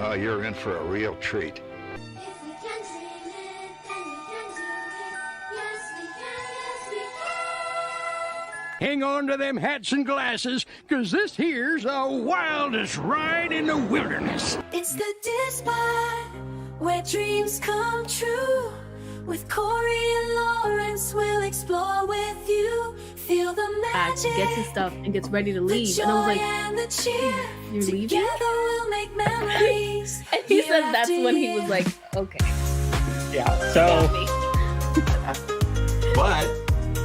Oh, you're in for a real treat. Hang on to them hats and glasses, 'cause this here's the wildest ride in the wilderness. It's the DIZPod, where dreams come true. With Corey and Lawrence, we'll explore with you. Feel the magic. Gets his stuff and gets ready to leave. The and I was like, and the cheer. you're leaving? Together we'll make memories. And he said that's when he was like, okay. Yeah, so... But,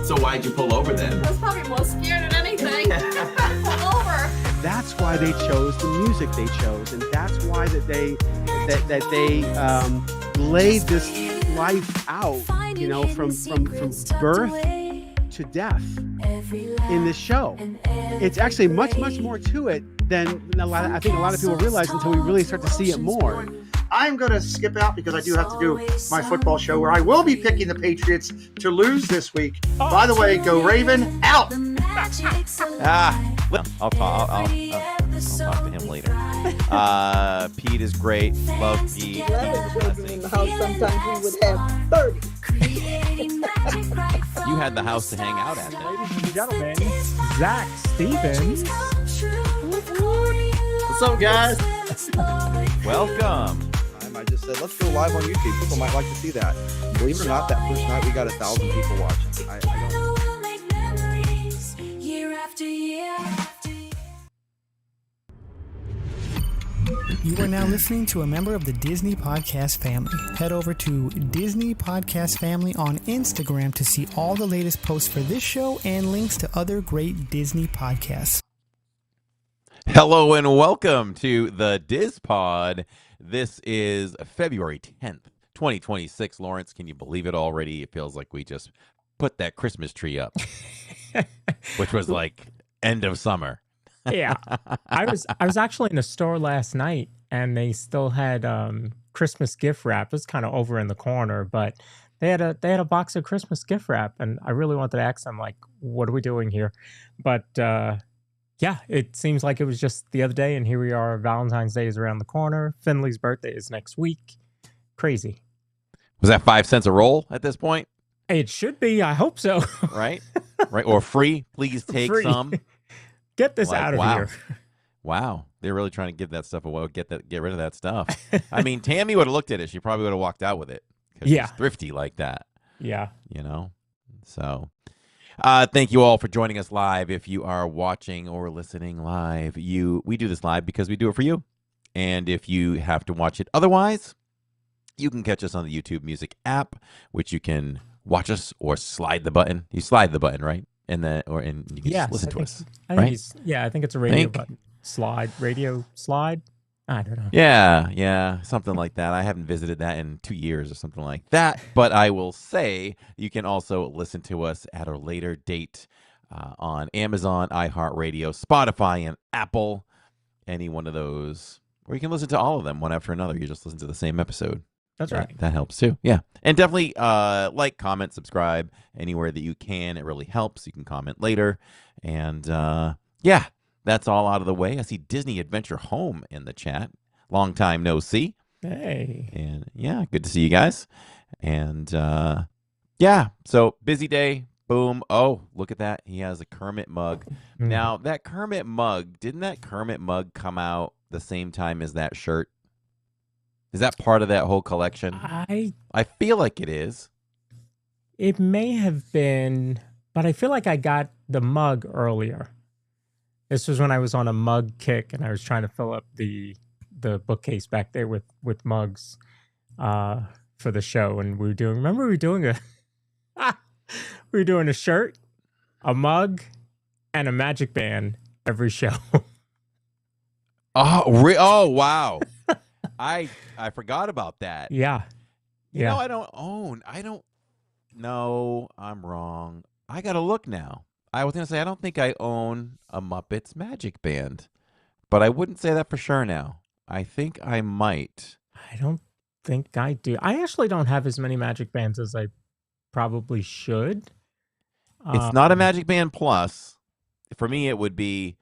so why'd you pull over then? I was probably more scared than anything. Pull over. That's why they chose the music they chose, and that's why that they laid this life out, you know, from birth to death in this show. It's actually much more to it than I think a lot of people realize until we really start to see it more. I'm going to skip out because I do have to do my football show where I will be picking the Patriots to lose this week. By the way, go Raven, out! I'll talk to him later. Pete is great. Love Pete. In the house, sometimes we would have 30. You had the house to hang out at. Ladies and gentlemen, Zach Stevens. What's up, guys? Welcome. I just said, let's go live on YouTube. People might like to see that. Believe it or not, that first night we got 1,000 people watching. I don't know. You are now listening to a member of the Disney Podcast family. Head over to Disney Podcast Family on Instagram to see all the latest posts for this show and links to other great Disney podcasts. Hello and welcome to the DIZPod. This is February 10th, 2026. Lawrence, can you believe it already? It feels like we just put that Christmas tree up, which was like end of summer. Yeah, I was actually in the store last night, and they still had Christmas gift wrap. It was kind of over in the corner, but they had a box of Christmas gift wrap, and I really wanted to ask them, like, what are we doing here? But yeah, it seems like it was just the other day, and here we are. Valentine's Day is around the corner. Finley's birthday is next week. Crazy. Was that 5 cents a roll at this point? It should be. I hope so. Right? Right? Or free? Please take Free. some. Get this out of here. Wow. They're really trying to give that stuff away. Get rid of that stuff. I mean, Tammy would have looked at it. She probably would have walked out with it. Yeah. She's thrifty like that. Yeah. You know? So, thank you all for joining us live. If you are watching or listening live, we do this live because we do it for you. And if you have to watch it otherwise, you can catch us on the YouTube Music app, which you can watch us or slide the button. You slide the button, right? And you can just listen to us. I think it's a radio button. Radio slide. I don't know. Yeah, something like that. I haven't visited that in 2 years or something like that. But I will say you can also listen to us at a later date on Amazon, iHeartRadio, Spotify, and Apple. Any one of those. Or you can listen to all of them one after another. You just listen to the same episode. That's right. That helps too. Yeah. And definitely like, comment, subscribe anywhere that you can. It really helps. You can comment later. And yeah, that's all out of the way. I see Disney Adventure Home in the chat. Long time no see. Hey. And yeah, good to see you guys. And yeah, so busy day. Boom. Oh, look at that. He has a Kermit mug. Now, that Kermit mug, didn't that Kermit mug come out the same time as that shirt? Is that part of that whole collection? I feel like it is. It may have been, but I feel like I got the mug earlier. This was when I was on a mug kick, and I was trying to fill up the bookcase back there with mugs for the show. And we were doing a shirt, a mug, and a magic band every show. Oh, wow. I forgot about that. Yeah. You know, no, I'm wrong. I got to look now. I was going to say, I don't think I own a Muppets Magic Band, but I wouldn't say that for sure now. I think I might. I don't think I do. I actually don't have as many Magic Bands as I probably should. It's not a Magic Band Plus. For me, it would be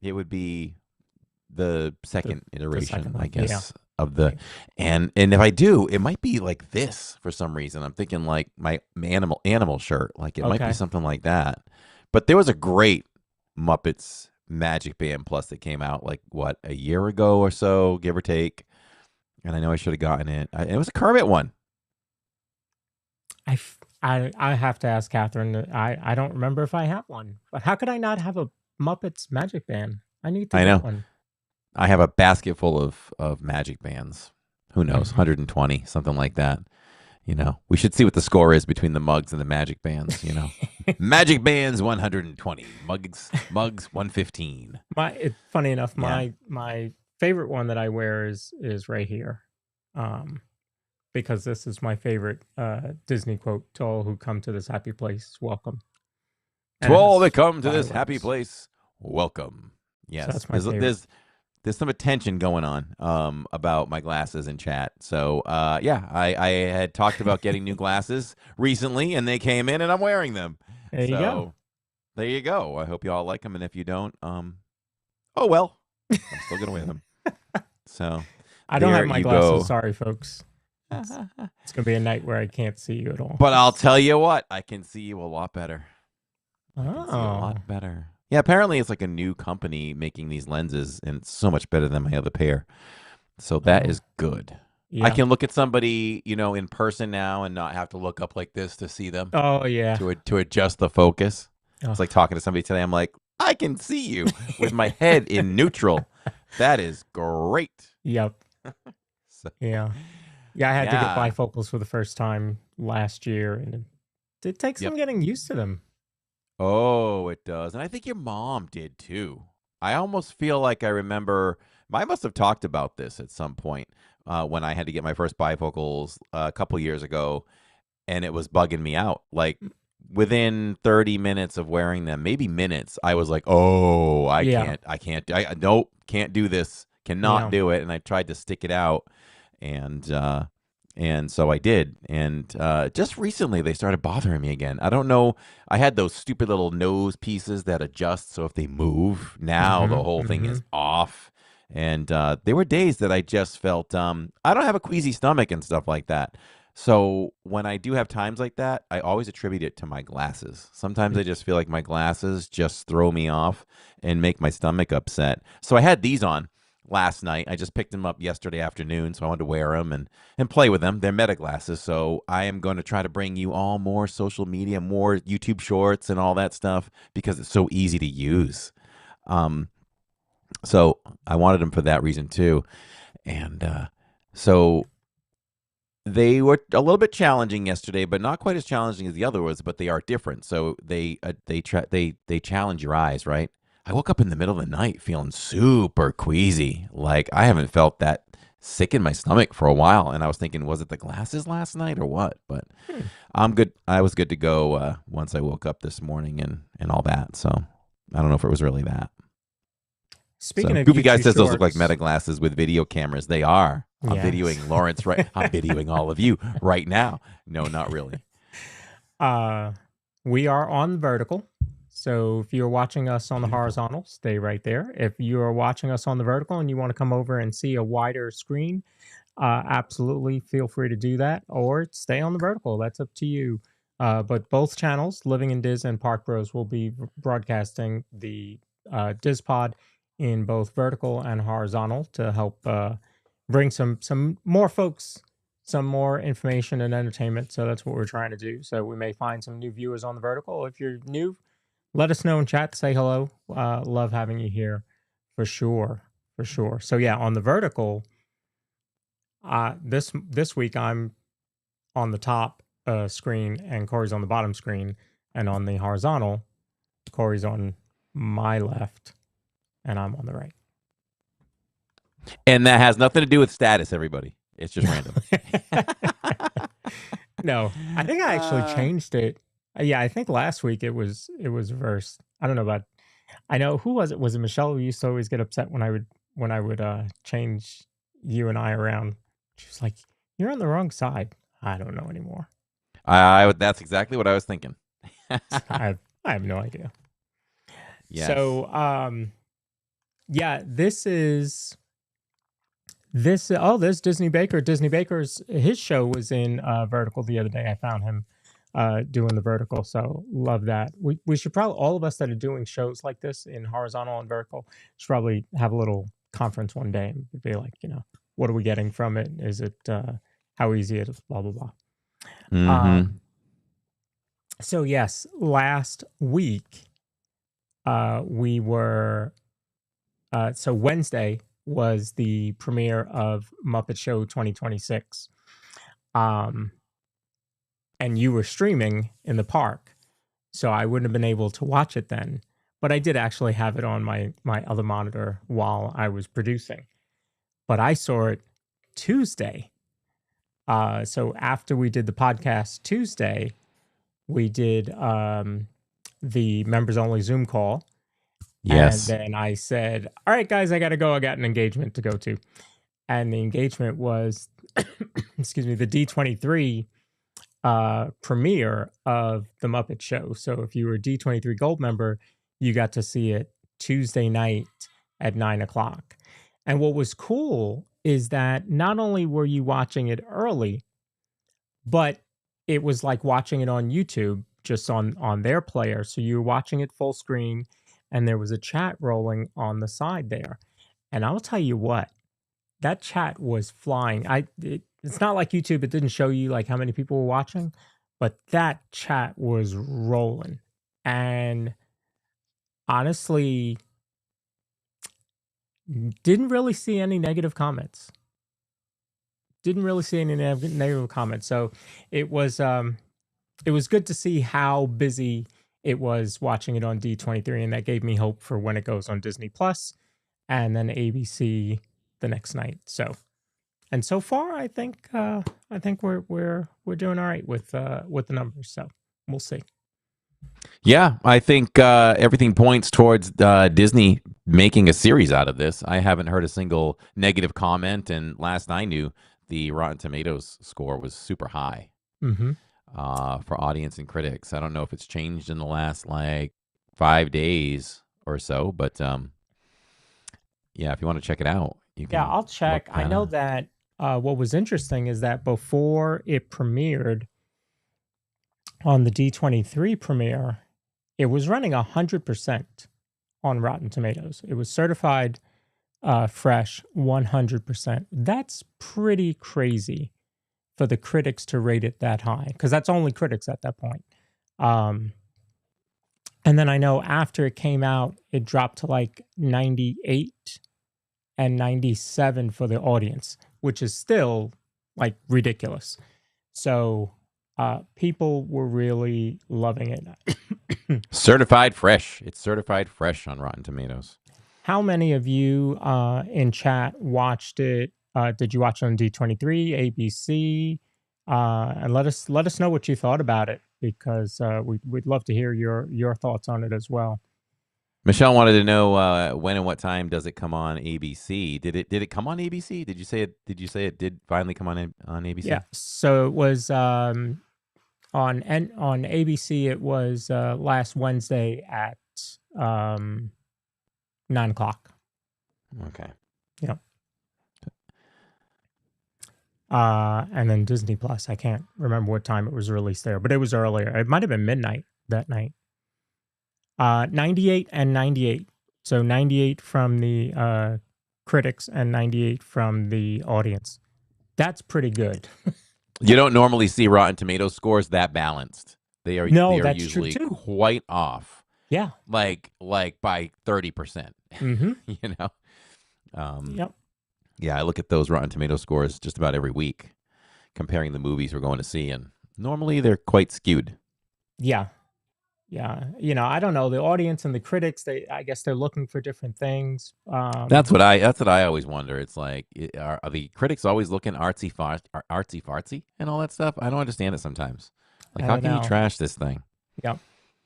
the second iteration, I guess. of the, and if I do, it might be like this for some reason. I'm thinking like my animal shirt, like it might be something like that. But there was a great Muppets Magic Band Plus that came out like what, a year ago or so, give or take. And I know I should have gotten it. It was a Kermit one. I have to ask Catherine. I don't remember if I have one. But how could I not have a Muppets Magic Band? I need to get one. I have a basket full of Magic Bands. Who knows? 120, something like that. You know, we should see what the score is between the mugs and the Magic Bands. You know, Magic Bands 120, mugs 115. Funny enough, my favorite one that I wear is right here, because this is my favorite Disney quote: "To all who come to this happy place, welcome." To all that come to this happy place, welcome. Yes, so that's my favorite. There's some attention going on about my glasses in chat. So, yeah, I had talked about getting new glasses recently, and they came in, and I'm wearing them. There you go. There you go. I hope you all like them, and if you don't, oh, well. I'm still going to wear them. So, I don't have my glasses. Go. Sorry, folks. It's going to be a night where I can't see you at all. But I'll tell you what. I can see you a lot better. Oh. I can see a lot better. Yeah, apparently it's like a new company making these lenses, and it's so much better than my other pair. So that is good. Yeah. I can look at somebody, you know, in person now and not have to look up like this to see them. Oh, yeah. To adjust the focus. Oh. It's like talking to somebody today. I'm like, I can see you with my head in neutral. That is great. Yep. Yeah. Yeah, I had to get bifocals for the first time last year, and it takes some getting used to them. Oh, it does. And I think your mom did too. I almost feel like I remember, I must have talked about this at some point when I had to get my first bifocals a couple years ago, and it was bugging me out. Like within 30 minutes of wearing them, maybe minutes, I was like, oh, I can't do this, cannot do it. And I tried to stick it out, and so I did. And just recently, they started bothering me again. I don't know. I had those stupid little nose pieces that adjust. So if they move, now the whole thing is off. And there were days that I just felt, I don't have a queasy stomach and stuff like that. So when I do have times like that, I always attribute it to my glasses. Sometimes I just feel like my glasses just throw me off and make my stomach upset. So I had these on last night. I just picked them up yesterday afternoon, so I wanted to wear them and play with them. They're Meta glasses, so I am going to try to bring you all more social media, more YouTube shorts and all that stuff because it's so easy to use. So I wanted them for that reason too. And so they were a little bit challenging yesterday, but not quite as challenging as the other ones, but they are different. So they challenge your eyes, right? I woke up in the middle of the night feeling super queasy. Like I haven't felt that sick in my stomach for a while. And I was thinking, was it the glasses last night or what? But I'm good. I was good to go once I woke up this morning and all that. So I don't know if it was really that. Speaking of Goofy Guy says shorts, those look like Meta glasses with video cameras. They are. I'm videoing Lawrence right. I'm videoing all of you right now. No, not really. We are on vertical. So if you're watching us on the horizontal, stay right there. If you are watching us on the vertical and you want to come over and see a wider screen, absolutely feel free to do that, or stay on the vertical. That's up to you. But both channels, Living in Diz and Park Bros, will be broadcasting the DIZPod in both vertical and horizontal to help bring some more folks some more information and entertainment. So that's what we're trying to do. So we may find some new viewers on the vertical. If you're new, let us know in chat. Say hello. Love having you here for sure. For sure. So yeah, on the vertical, this week I'm on the top screen and Corey's on the bottom screen. And on the horizontal, Corey's on my left and I'm on the right. And that has nothing to do with status, everybody. It's just random. No, I think I actually changed it. Yeah, I think last week it was reversed. I don't know about. I know who was it? Was it Michelle who used to always get upset when I would change you and I around? She was like, "You're on the wrong side." I don't know anymore. That's exactly what I was thinking. I have no idea. Yes. So yeah, this is There's Disney Baker. Disney Baker's his show was in Vertical the other day. I found him doing the Vertical, so love that. We should probably, all of us that are doing shows like this in horizontal and vertical, should probably have a little conference one day and be like, what are we getting from it? Is it how easy it is? Blah blah blah. Mm-hmm. So yes, last week we were so Wednesday was the premiere of Muppet Show 2026. And you were streaming in the park, so I wouldn't have been able to watch it then. But I did actually have it on my other monitor while I was producing. But I saw it Tuesday. So after we did the podcast Tuesday, we did the members only Zoom call. Yes. And then I said, all right, guys, I got to go. I got an engagement to go to. And the engagement was, excuse me, the D23 premiere of the Muppet Show. So if you were a D23 Gold member, you got to see it Tuesday night at 9:00. And what was cool is that not only were you watching it early, but it was like watching it on YouTube, just on their player. So you were watching it full screen, and there was a chat rolling on the side there. And I'll tell you what, that chat was flying. It's not like YouTube, it didn't show you like how many people were watching, but that chat was rolling. And honestly, didn't really see any negative comments. Negative comments. So it was good to see how busy it was watching it on D23, and that gave me hope for when it goes on Disney Plus and then ABC the next night. So, and so far, I think we're doing all right with the numbers. So we'll see. Yeah, I think everything points towards Disney making a series out of this. I haven't heard a single negative comment, and last I knew, the Rotten Tomatoes score was super high for audience and critics. I don't know if it's changed in the last like 5 days or so, but yeah, if you want to check it out, you can. Yeah, I'll check. I know that what was interesting is that before it premiered on the D23 premiere, it was running 100% on Rotten Tomatoes. It was certified fresh 100%. That's pretty crazy for the critics to rate it that high, because that's only critics at that point. And then I know after it came out, it dropped to like 98 and 97 for the audience, which is still like ridiculous. So people were really loving it. Certified fresh. It's certified fresh on Rotten Tomatoes. How many of you in chat watched it? Did you watch it on D23, ABC? And let us know what you thought about it, because we'd love to hear your thoughts on it as well. Michelle wanted to know when and what time does it come on ABC? Did it come on ABC? Did you say it did finally come on ABC? Yeah. So it was on ABC. It was last Wednesday at 9:00. Okay. Yep. And then Disney Plus, I can't remember what time it was released there, but it was earlier. It might have been midnight that night. 98 and 98. So 98 from the critics and 98 from the audience. That's pretty good. You don't normally see Rotten Tomatoes scores that balanced. They are that's usually true too. quite off. Yeah. Like by 30%. Mm-hmm. You know? Yep. Yeah, I look at those Rotten Tomato scores just about every week, comparing the movies we're going to see, and normally they're quite skewed. Yeah. Yeah. I don't know. The audience and the critics, I guess they're looking for different things. That's what I always wonder. It's like, are the critics always looking artsy fartsy and all that stuff? I don't understand it sometimes. Like, how can you trash this thing? Yeah.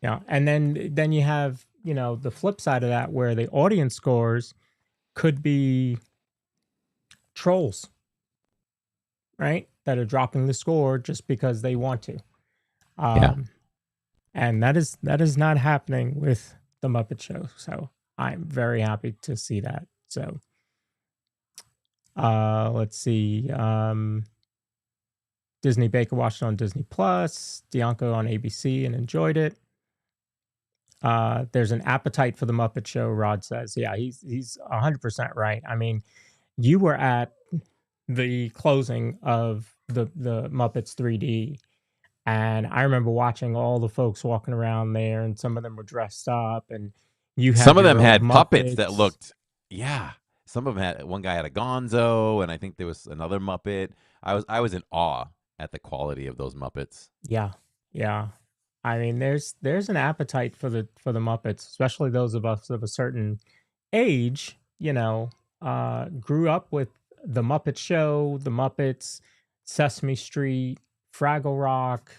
Yeah. And then you have, the flip side of that, where the audience scores could be trolls, right? That are dropping the score just because they want to. And that is not happening with the Muppet Show. So I'm very happy to see that. So Let's see. Disney Baker watched it on Disney Plus. Dianco on ABC and enjoyed it. There's an appetite for the Muppet Show, Rod says. Yeah, he's 100% right. I mean, you were at the closing of the Muppets 3D, and I remember watching all the folks walking around there, and some of them were dressed up, and you had some of your them own had puppets that Muppets. looked, yeah. Some of them had, one guy had a Gonzo, and I think there was another Muppet. I was in awe at the quality of those Muppets. Yeah, yeah. I mean, there's an appetite for the Muppets, especially those of us of a certain age. You know, grew up with the Muppet Show, the Muppets, Sesame Street, Fraggle Rock.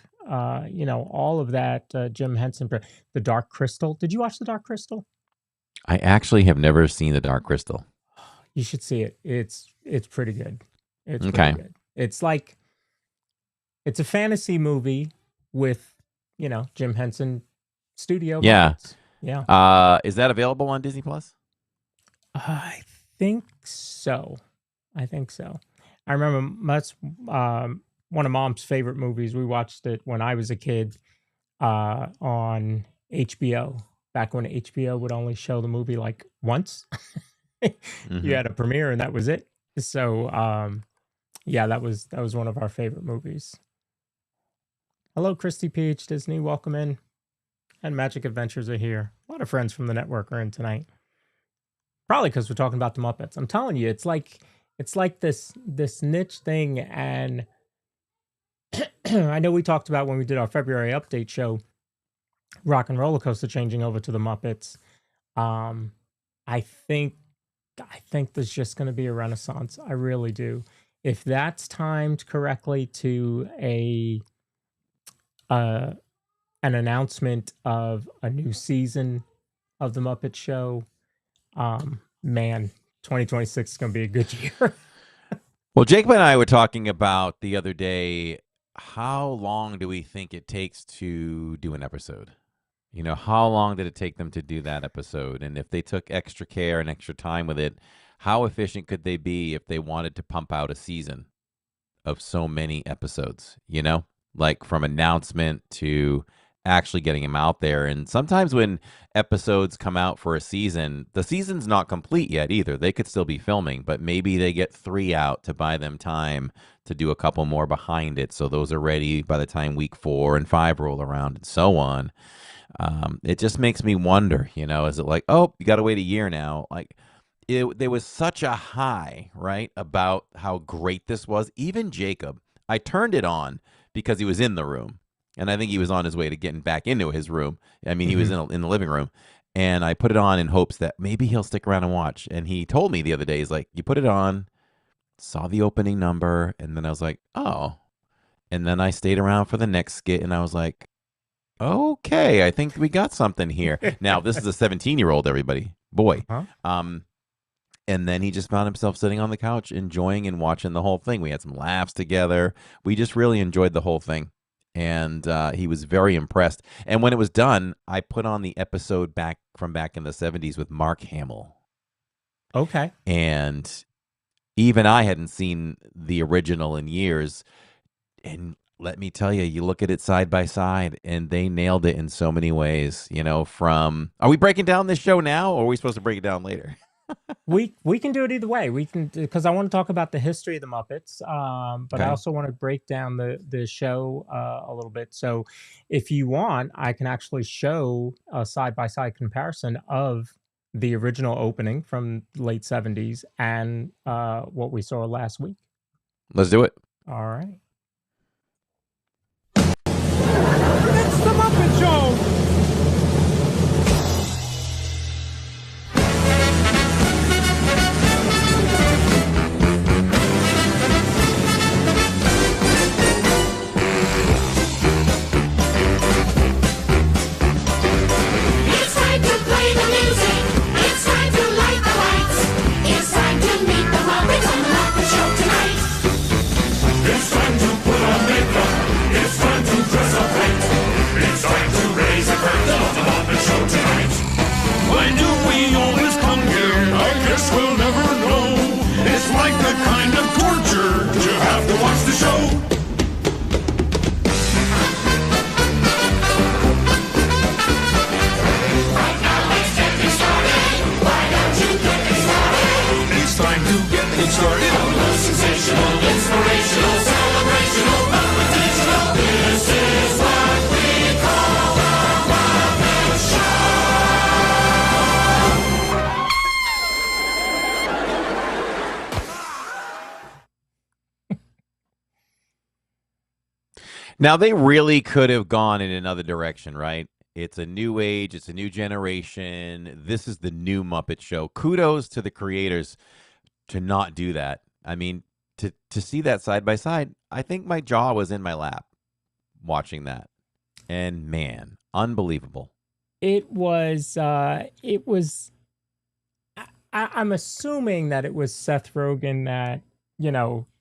You know, all of that. Jim Henson, The Dark Crystal. Did you watch The Dark Crystal? I actually have never seen The Dark Crystal. You should see it. It's pretty good. It's Okay. pretty good. It's like it's a fantasy movie with, you know, Jim Henson studio. Yeah. Muppets. Yeah. Is that available on Disney Plus? I think so. I remember that's one of Mom's favorite movies. We watched it when I was a kid on HBO. Back when HBO would only show the movie like once. You had a premiere and that was it. So yeah, that was one of our favorite movies. Hello, Christy Peach, Disney, welcome in. And Magic Adventures are here. A lot of friends from the network are in tonight. Probably because we're talking about the Muppets. I'm telling you, it's like this niche thing, and I know we talked about when we did our February update show, Rock and Roller Coaster changing over to the Muppets. I think there's just going to be a renaissance. I really do. If that's timed correctly to an announcement of a new season of the Muppet Show, man, 2026 is going to be a good year. Well, Jacob and I were talking about the other day, how long do we think it takes to do an episode? You know, how long did it take them to do that episode? And if they took extra care and extra time with it, how efficient could they be if they wanted to pump out a season of so many episodes, you know, like from announcement to actually getting them out there? And sometimes when episodes come out for a season, the season's not complete yet either. They could still be filming, but maybe they get 3 out to buy them time to do a couple more behind it. So those are ready by the time week 4 and 5 roll around and so on. It just makes me wonder, you know, is it like, oh, you got to wait a year now? Like, there was such a high, right, about how great this was. Even Jacob, I turned it on because he was in the room, and I think he was on his way to getting back into his room. I mean, he was in the living room, and I put it on in hopes that maybe he'll stick around and watch. And he told me the other day, he's like, you put it on, saw the opening number, and then I was like, oh. And then I stayed around for the next skit, and I was like, okay, I think we got something here. Now, this is a 17-year-old, everybody. Boy. And then he just found himself sitting on the couch, enjoying and watching the whole thing. We had some laughs together. We just really enjoyed the whole thing. And he was very impressed. And when it was done, I put on the episode back in the 70s with Mark Hamill. Okay. And even I hadn't seen the original in years. And let me tell you, you look at it side by side, and they nailed it in so many ways. You know, are we breaking down this show now, or are we supposed to break it down later? We can do it either way. We can, because I want to talk about the history of the Muppets, but I also want to break down the show a little bit. So if you want, I can actually show a side-by-side comparison of the original opening from late 70s and what we saw last week. Let's do it. All right. It's the Muppet Show! It's time to play the music. It's time to light the lights. It's time to meet the Muppets on the Muppet Show tonight. It's time to Now, they really could have gone in another direction, right? It's a new age. It's a new generation. This is the new Muppet Show. Kudos to the creators to not do that. I mean, to see that side by side, I think my jaw was in my lap watching that. And man, unbelievable. It was. I'm assuming that it was Seth Rogen that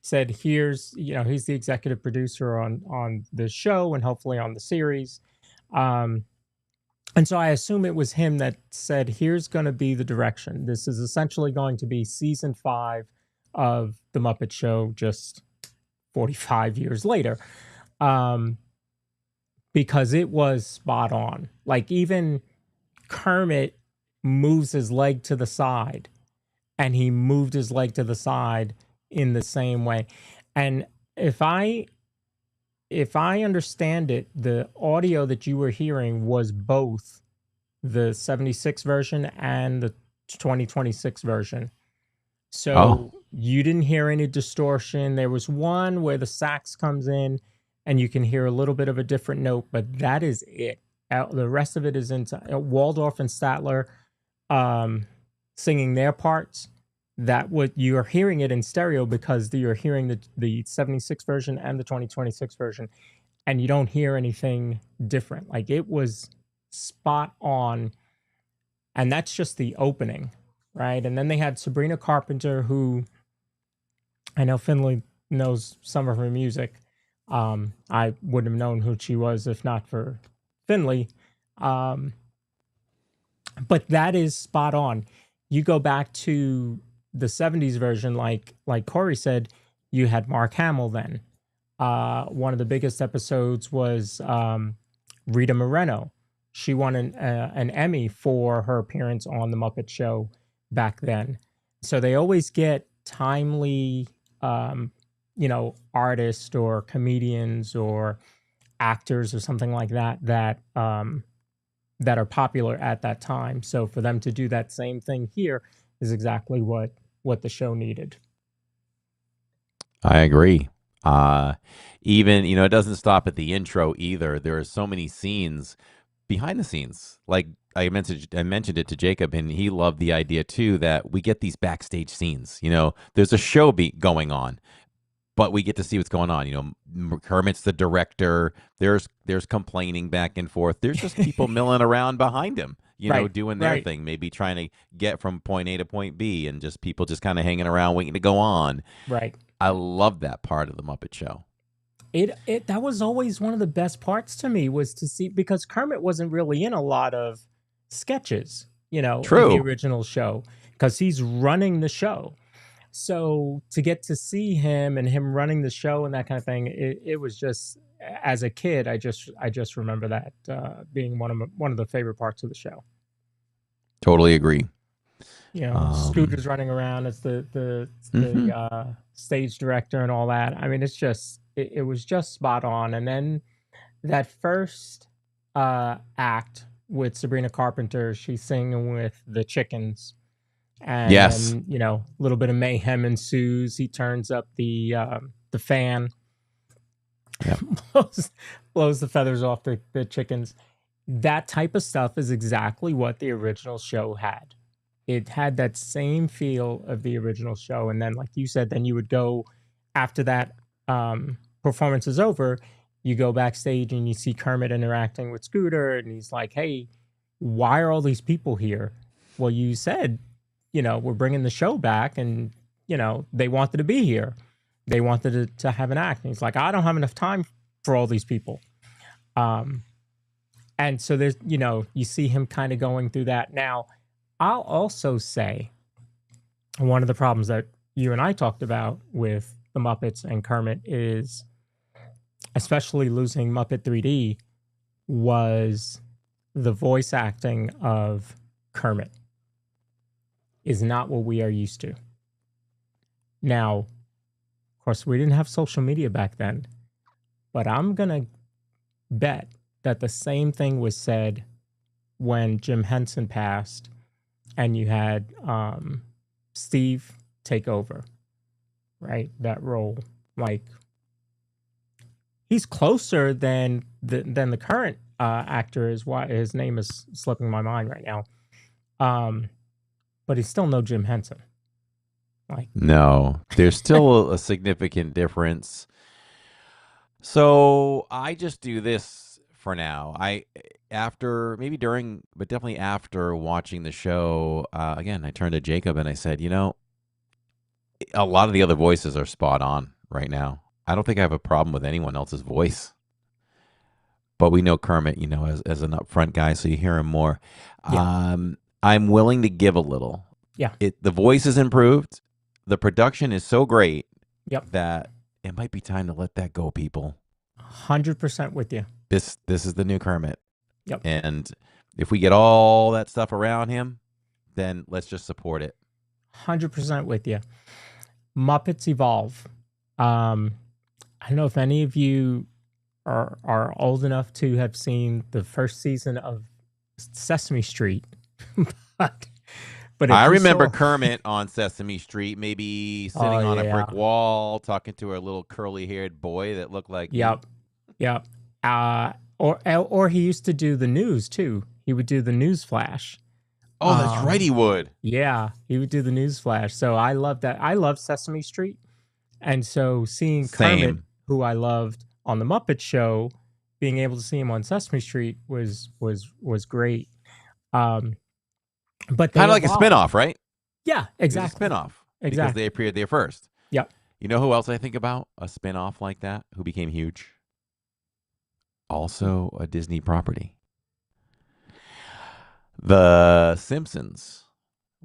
said, "Here's he's the executive producer on the show and hopefully on the series." And so I assume it was him that said, "Here's going to be the direction. This is essentially going to be season 5 of the Muppet Show, just 45 years later." Because it was spot on. Like, even Kermit moves his leg to the side, and he moved his leg to the side in the same way. And if I understand it, the audio that you were hearing was both the 76 version and the 2026 version. So you didn't hear any distortion. There was one where the sax comes in and you can hear a little bit of a different note, but that is it. The rest of it is into Waldorf and Statler singing their parts. That what you're hearing it in stereo because you're hearing the 76 version and the 2026 version, and you don't hear anything different. Like, it was spot on, and that's just the opening, right? And then they had Sabrina Carpenter, who I know Finley knows some of her music. I wouldn't have known who she was if not for Finley. But that is spot on. You go back to the 70s version, like Corey said, you had Mark Hamill then. One of the biggest episodes was Rita Moreno. She won an Emmy for her appearance on The Muppet Show back then. So they always get timely, artists or comedians or actors or something like that that are popular at that time. So for them to do that same thing here is exactly what the show needed. I agree. Even, it doesn't stop at the intro either. There are so many scenes behind the scenes. Like I mentioned it to Jacob, and he loved the idea too that we get these backstage scenes. There's a show going on, but we get to see what's going on. Kermit's the director. There's complaining back and forth. There's just people milling around behind him, doing their thing, maybe trying to get from point A to point B, and just people just kind of hanging around waiting to go on. Right. I love that part of the Muppet Show. That was always one of the best parts to me, was to see, because Kermit wasn't really in a lot of sketches, True. in the original show, because he's running the show. So to get to see him and him running the show and that kind of thing, it was just, as a kid, I just remember that being one of the favorite parts of the show. Totally agree. Scooter's running around as the stage director and all that. I mean, it's just it was just spot on. And then that first act with Sabrina Carpenter, she's singing with the chickens. And yes, then, a little bit of mayhem ensues. He turns up the fan, yep. blows the feathers off the chickens. That type of stuff is exactly what the original show had. It had that same feel of the original show. And then, like you said, then you would go, after that performance is over, you go backstage and you see Kermit interacting with Scooter, and he's like, "Hey, why are all these people here?" Well, you said, we're bringing the show back, and, they wanted to be here. They wanted to have an act. And he's like, "I don't have enough time for all these people." And so there's, you see him kind of going through that. Now, I'll also say one of the problems that you and I talked about with the Muppets and Kermit is, especially losing Muppet 3D, was the voice acting of Kermit is not what we are used to. Now, of course, we didn't have social media back then, but I'm going to bet that the same thing was said when Jim Henson passed and you had Steve take over, right? That role. Like, he's closer than the current actor is. Why his name is slipping my mind right now. But he's still no Jim Henson. Like, No, there's still a significant difference. So I just do this for now. After maybe during, but definitely after watching the show, again, I turned to Jacob and I said, a lot of the other voices are spot on right now. I don't think I have a problem with anyone else's voice. But we know Kermit, as an upfront guy, so you hear him more. Yeah. I'm willing to give a little. Yeah. The voice is improved. The production is so great that it might be time to let that go, people. 100% with you. This is the new Kermit. Yep. And if we get all that stuff around him, then let's just support it. 100% with you. Muppets Evolve. I don't know if any of you are old enough to have seen the first season of Sesame Street, but I remember Kermit on Sesame Street, maybe sitting on a brick yeah. wall, talking to a little curly-haired boy that looked like me. Yep. Or he used to do the news too. He would do the news flash. Oh, that's right, he would. Yeah, he would do the news flash. So I love that. I love Sesame Street, and so seeing Kermit, who I loved on the Muppet Show, being able to see him on Sesame Street was great. But kind of like a spinoff, right? Yeah, exactly. It was a spinoff because Exactly. they appeared there first. Yep. You know who else I think about? A spinoff like that who became huge? Also a Disney property. The Simpsons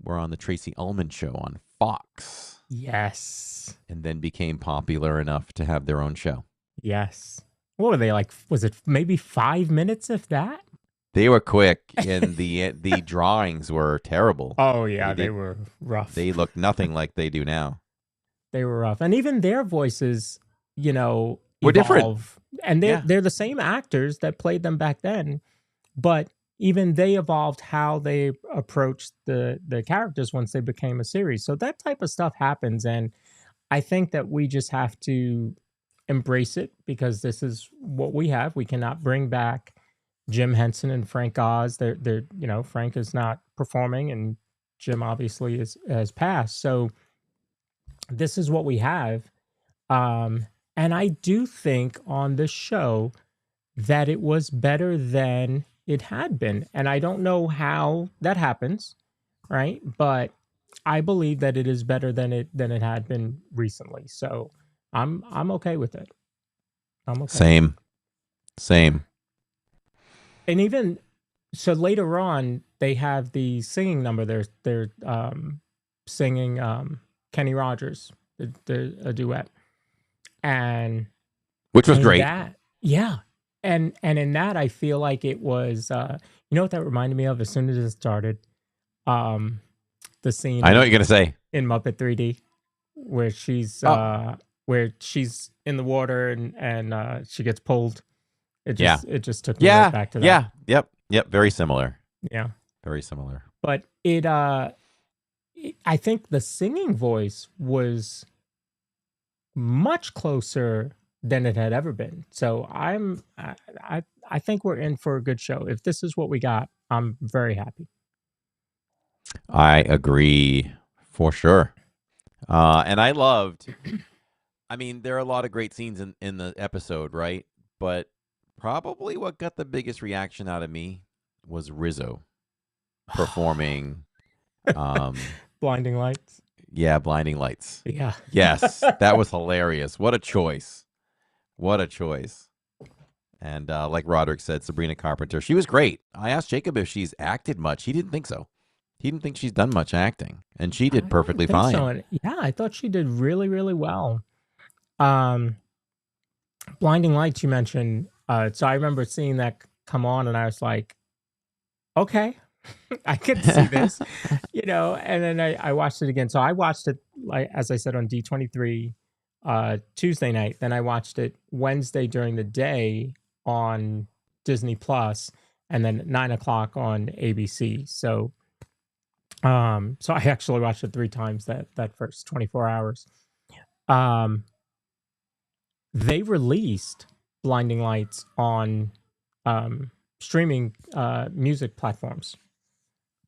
were on the Tracy Ullman Show on Fox. Yes. And then became popular enough to have their own show. Yes. What were they like? Was it maybe 5 minutes, if that? They were quick, and the drawings were terrible. Oh yeah, they were rough. They looked nothing like they do now. They were rough, and even their voices, were different. And they're the same actors that played them back then, but even they evolved how they approached the characters once they became a series. So that type of stuff happens, and I think that we just have to embrace it because this is what we have. We cannot bring back Jim Henson and Frank Oz. They're Frank is not performing, and Jim obviously has passed. So this is what we have. And I do think on this show that it was better than it had been. And I don't know how that happens, right? But I believe that it is better than it had been recently. So I'm okay with it. I'm okay. Same. And even so, later on, they have the singing number. They're singing Kenny Rogers, a duet, and which was great. Yeah, and in that, I feel like it was. You know what that reminded me of? As soon as it started, the scene. I know what you're gonna say in Muppet 3D, where she's in the water and she gets pulled. It just took me right back to that. Yep. Very similar. Yeah. Very similar. But I think the singing voice was much closer than it had ever been. So I think we're in for a good show. If this is what we got, I'm very happy. I agree for sure. And I loved, there are a lot of great scenes in the episode, right? But probably what got the biggest reaction out of me was Rizzo performing Blinding Lights. Yeah, Blinding Lights. Yeah. Yes, that was hilarious. What a choice. And like Roderick said, Sabrina Carpenter, she was great. I asked Jacob if she's acted much. He didn't think so. He didn't think she's done much acting, and she did perfectly fine. So. Yeah, I thought she did really, really well. Blinding Lights, you mentioned. So I remember seeing that come on, and I was like, okay, I can see this, and then I watched it again. So I watched it, like, as I said, on D23 Tuesday night. Then I watched it Wednesday during the day on Disney Plus, and then at 9:00 on ABC. So I actually watched it 3 times that first 24 hours. They released Blinding Lights on streaming music platforms.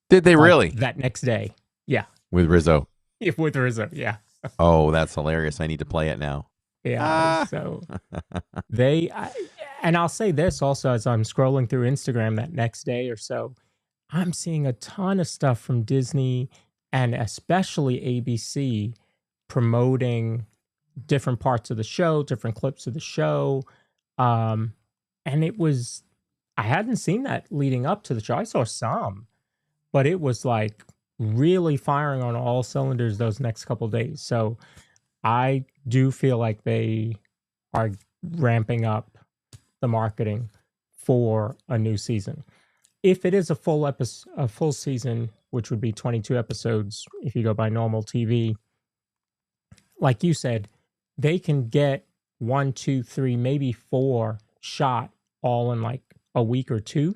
Did they really? That next day. Yeah. With Rizzo. If with Rizzo, yeah. Oh, that's hilarious. I need to play it now. Yeah. So and I'll say this also as I'm scrolling through Instagram that next day or so, I'm seeing a ton of stuff from Disney and especially ABC promoting different parts of the show, different clips of the show. And I hadn't seen that leading up to the show. I saw some, but it was like really firing on all cylinders those next couple of days. So I do feel like they are ramping up the marketing for a new season. If it is a full season, which would be 22 episodes if you go by normal TV, like you said, they can get 1, 2, 3, maybe 4 shot all in like a week or two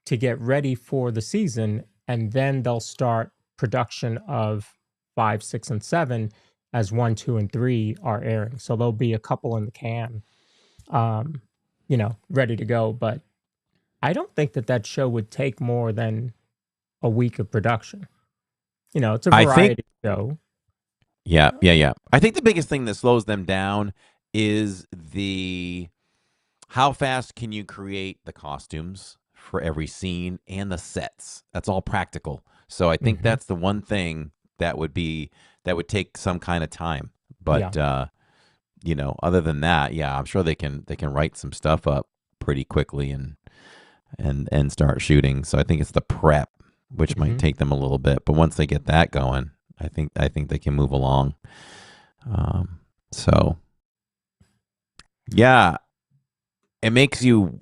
to get ready for the season, and then they'll start production of 5, 6, and 7 as 1, 2, and 3 are airing. So there'll be a couple in the can, ready to go. But I don't think that show would take more than a week of production. It's a variety show. Yeah. I think the biggest thing that slows them down is how fast can you create the costumes for every scene and the sets. That's all practical. So I think that's the one thing that would take some kind of time. But other than that, I'm sure they can write some stuff up pretty quickly and start shooting. So I think it's the prep which might take them a little bit, but once they get that going, I think they can move along. It makes you.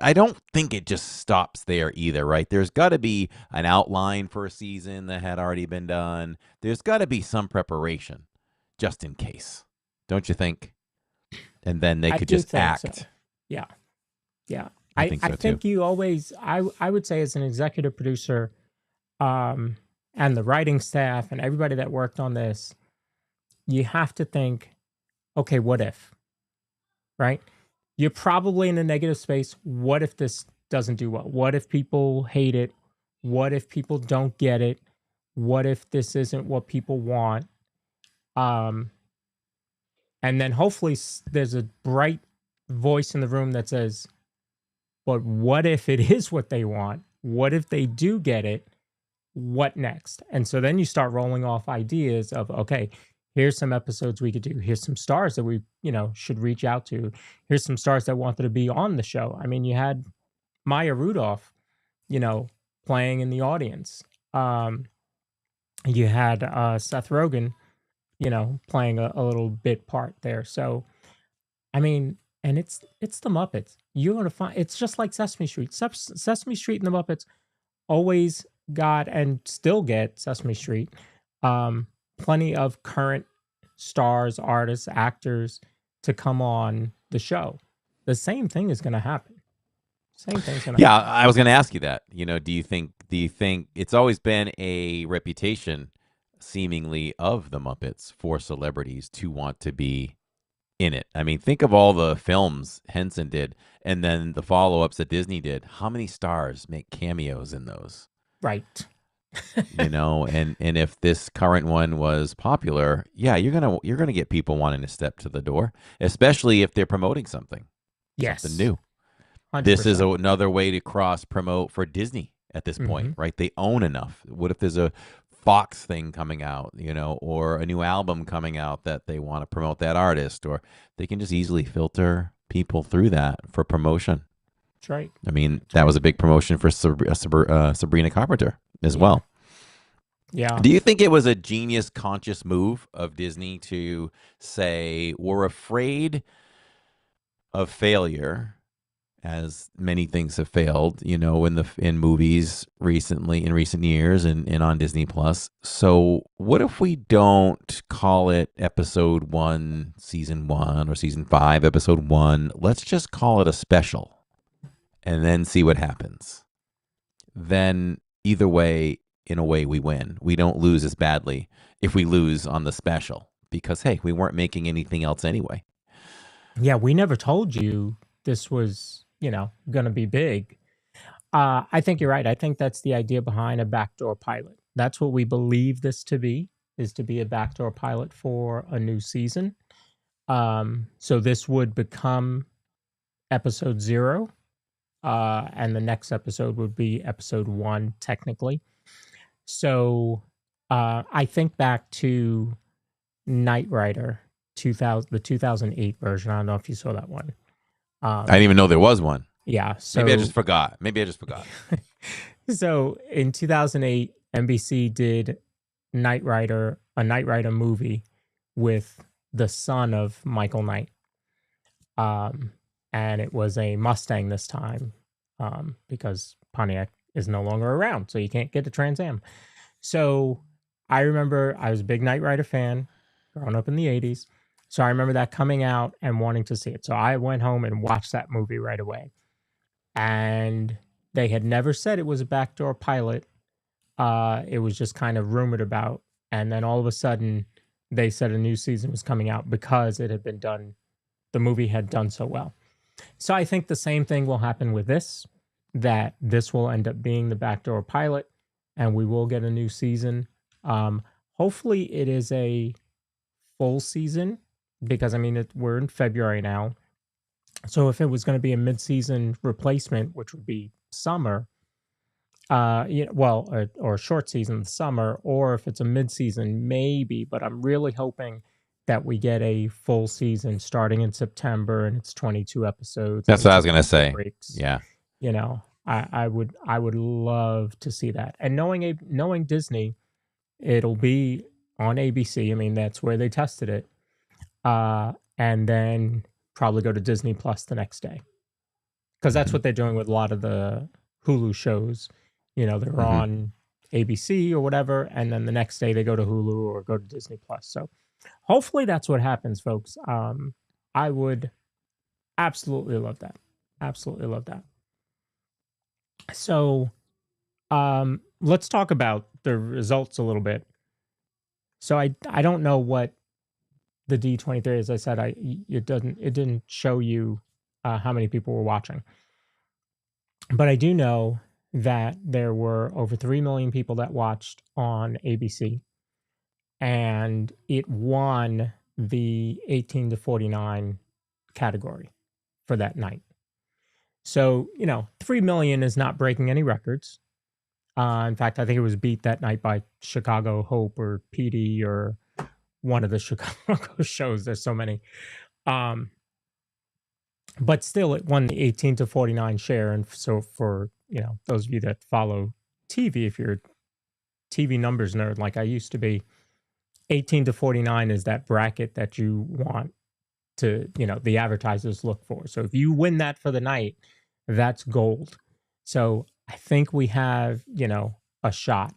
I don't think it just stops there either, right? There's got to be an outline for a season that had already been done. There's got to be some preparation, just in case, don't you think? And then they could just act. So. Yeah. I think you always. I would say as an executive producer, and the writing staff and everybody that worked on this, you have to think, okay, what if? Right? You're probably in a negative space. What if this doesn't do well? What if people hate it? What if people don't get it? What if this isn't what people want? And then hopefully there's a bright voice in the room that says, but what if it is what they want? What if they do get it? What next? And so then you start rolling off ideas of, okay, here's some episodes we could do. Here's some stars that we, should reach out to. Here's some stars that wanted to be on the show. I mean, you had Maya Rudolph, playing in the audience. You had Seth Rogen, playing a little bit part there. So, I mean, and it's the Muppets. You're going to find, it's just like Sesame Street. Sesame Street and the Muppets always got and still get Sesame Street. Plenty of current stars, artists, actors to come on the show. The same thing is going to happen. Same thing's going to happen. I was going to ask you that. Do you think it's always been a reputation seemingly of the Muppets for celebrities to want to be in it? I mean, think of all the films Henson did and then the follow-ups that Disney did. How many stars make cameos in those? Right. And if this current one was popular, you're gonna get people wanting to step to the door, especially if they're promoting something something new. 100%. This is another way to cross promote for Disney at this point, right? They own enough. What if there's a Fox thing coming out, or a new album coming out that they want to promote that artist, or they can just easily filter people through that for promotion. That's right. I mean, that was a big promotion for Sabrina Carpenter as well. Yeah. Do you think it was a genius, conscious move of Disney to say, we're afraid of failure, as many things have failed, in movies recently, in recent years, and on Disney Plus. So what if we don't call it episode 1, season 1, or season 5, episode 1? Let's just call it a special and then see what happens. Then either way, in a way, we win. We don't lose as badly if we lose on the special because, hey, we weren't making anything else anyway. Yeah, we never told you this was, going to be big. I think you're right. I think that's the idea behind a backdoor pilot. That's what we believe this to be, is to be a backdoor pilot for a new season. So this would become episode 0, and the next episode would be episode 1, technically. So I think back to Knight Rider, the 2008 version. I don't know if you saw that one. I didn't even know there was one. Yeah. So Maybe I just forgot. So in 2008, NBC did a Knight Rider movie with the son of Michael Knight. And it was a Mustang this time, because Pontiac is no longer around, so you can't get a Trans Am. So I remember I was a big Knight Rider fan growing up in the 80s. So I remember that coming out and wanting to see it. So I went home and watched that movie right away. And they had never said it was a backdoor pilot. It was just kind of rumored about. And then all of a sudden, they said a new season was coming out because it had been done. The movie had done so well. So I think the same thing will happen with this, that this will end up being the backdoor pilot and we will get a new season. Hopefully it is a full season, because we're in February now. So if it was going to be a mid-season replacement, which would be summer, or short season summer, or if it's a mid-season, maybe. But I'm really hoping that we get a full season starting in September, and it's 22 episodes. That's what I was going to say. Breaks. Yeah. I would love to see that. And knowing Disney, it'll be on ABC. That's where they tested it. And then probably go to Disney Plus the next day, because that's what they're doing with a lot of the Hulu shows. They're on ABC or whatever, and then the next day they go to Hulu or go to Disney Plus. So hopefully that's what happens, folks. I would absolutely love that. Absolutely love that. So let's talk about the results a little bit. So I don't know what the D23, as I said, it didn't show you how many people were watching, but I do know that there were over 3 million people that watched on ABC, and it won the 18 to 49 category for that night. So 3 million is not breaking any records. In fact, I think it was beat that night by Chicago Hope or PD or one of the Chicago shows. There's so many. But still, it won the 18 to 49 share. And so for, those of you that follow TV, if you're a TV numbers nerd like I used to be, 18 to 49 is that bracket that you want to, the advertisers look for. So if you win that for the night, that's gold. So I think we have, a shot.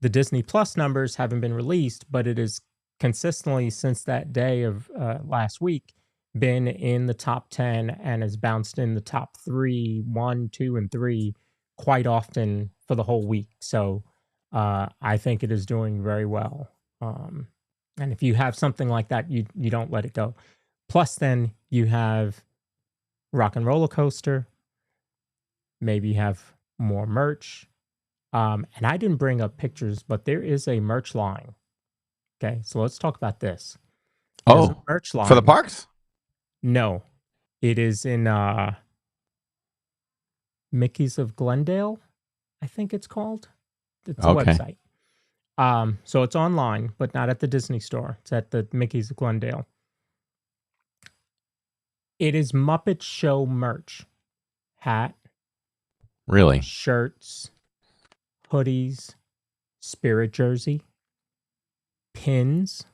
The Disney Plus numbers haven't been released, but it is consistently since that day of last week been in the top 10 and has bounced in the top 3, 1, 2, and 3 quite often for the whole week. So I think it is doing very well. And if you have something like that, you don't let it go. Plus, then you have Rock and Roller Coaster. Maybe you have more merch. And I didn't bring up pictures, but there is a merch line. Okay, so let's talk about this. There's a merch line for the parks? No, it is in Mickey's of Glendale, I think it's called. It's a website. So it's online, but not at the Disney store. It's at the Mickey's of Glendale. It is Muppet Show merch. Hat. Really? Shirts. Hoodies. Spirit jersey. Pins.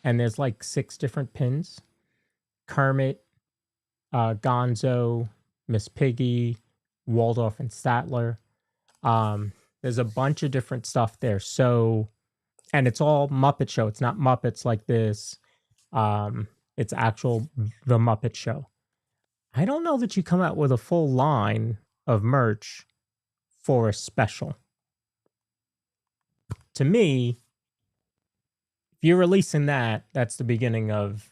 And there's like 6 different pins. Kermit. Gonzo. Miss Piggy. Waldorf and Statler. There's a bunch of different stuff there. So, and it's all Muppet Show. It's not Muppets like this. It's actual The Muppet Show. I don't know that you come out with a full line of merch for a special. To me, if you're releasing that, that's the beginning of,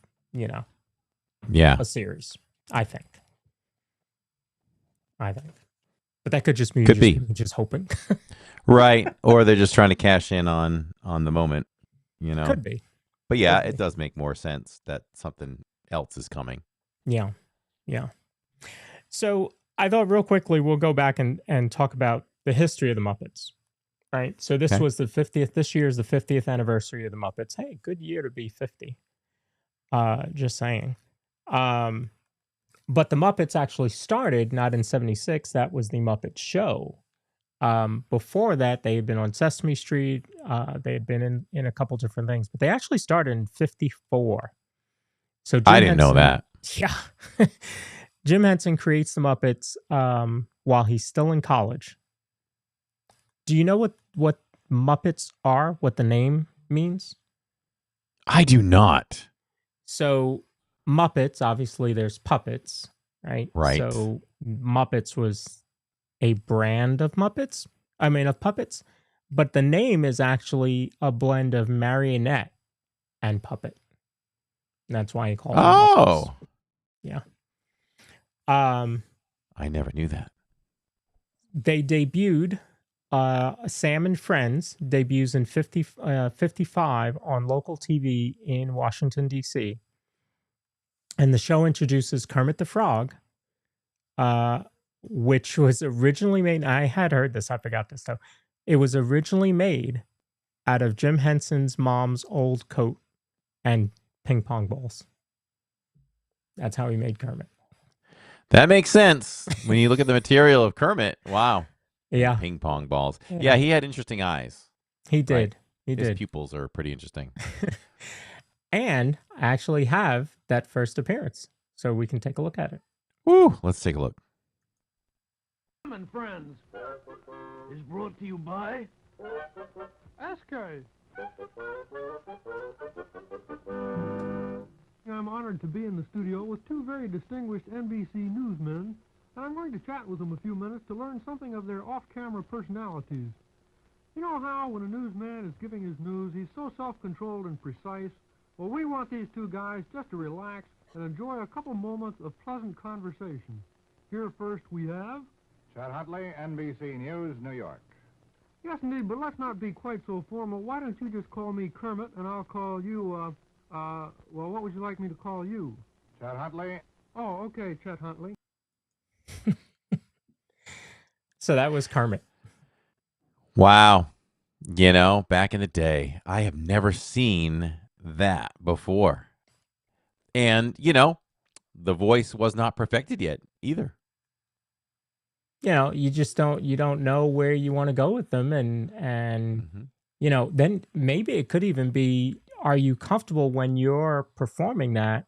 Yeah. a series. I think. But that could just be just hoping. Right. Or they're just trying to cash in on the moment, Could be. But yeah, it does make more sense that something else is coming. Yeah. So I thought real quickly we'll go back and talk about the history of the Muppets. Right. So this was the 50th. This year is the 50th anniversary of the Muppets. Hey, good year to be 50. Just saying. But the Muppets actually started not in 76. That was the Muppet Show. Before that, they had been on Sesame Street. They had been in a couple different things, but they actually started in 54. So I didn't know that. Yeah. Jim Henson creates the Muppets while he's still in college. Do you know what Muppets are? What the name means? I do not. So Muppets, obviously there's puppets, right? Right. So Muppets was a brand of puppets, but the name is actually a blend of marionette and puppet. That's why you call them Muppets. Yeah. I never knew that. They debuted, Sam and Friends debuts in 55 on local TV in Washington, D.C. And the show introduces Kermit the Frog, which was originally made. I had heard this. I forgot this, though. It was originally made out of Jim Henson's mom's old coat and ping pong balls. That's how he made Kermit. That makes sense when you look at the material of Kermit. Wow. Yeah. Ping pong balls. Yeah, he had interesting eyes. He did. Right? His pupils are pretty interesting. And I actually have that first appearance, so we can take a look at it. Woo! Let's take a look. And Friends is brought to you by SK. I'm honored to be in the studio with two very distinguished NBC newsmen, and I'm going to chat with them a few minutes to learn something of their off-camera personalities. You know how when a newsman is giving his news, he's so self-controlled and precise? Well, we want these two guys just to relax and enjoy a couple moments of pleasant conversation. Here first we have... Chet Huntley, NBC News, New York. Yes, indeed, but let's not be quite so formal. Why don't you just call me Kermit, and I'll call you, well, what would you like me to call you? Chet Huntley. Oh, okay, Chet Huntley. So that was Kermit. Wow. Back in the day, I have never seen that before. And, the voice was not perfected yet either. You just don't know where you want to go with them. And then maybe it could even be, are you comfortable when you're performing that,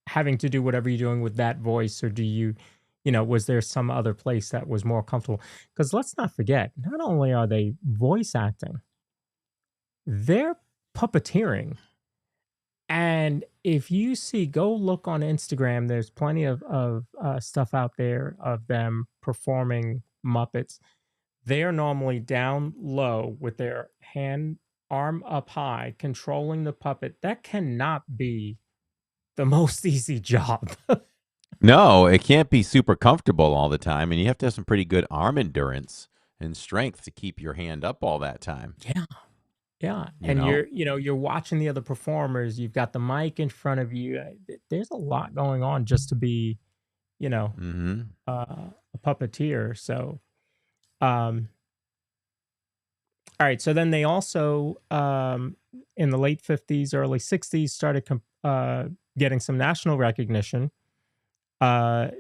having to do whatever you're doing with that voice? Or do you, was there some other place that was more comfortable? Because let's not forget, not only are they voice acting, they're puppeteering. And if you go look on Instagram, there's plenty of stuff out there of them performing Muppets. They are normally down low with their arm up high, controlling the puppet. That cannot be the most easy job. No, it can't be super comfortable all the time. And you have to have some pretty good arm endurance and strength to keep your hand up all that time. Yeah. Yeah. And you're watching the other performers. You've got the mic in front of you. There's a lot going on just to be, a puppeteer. So, all right. So then they also, in the late 50s, early 60s, started getting some national recognition.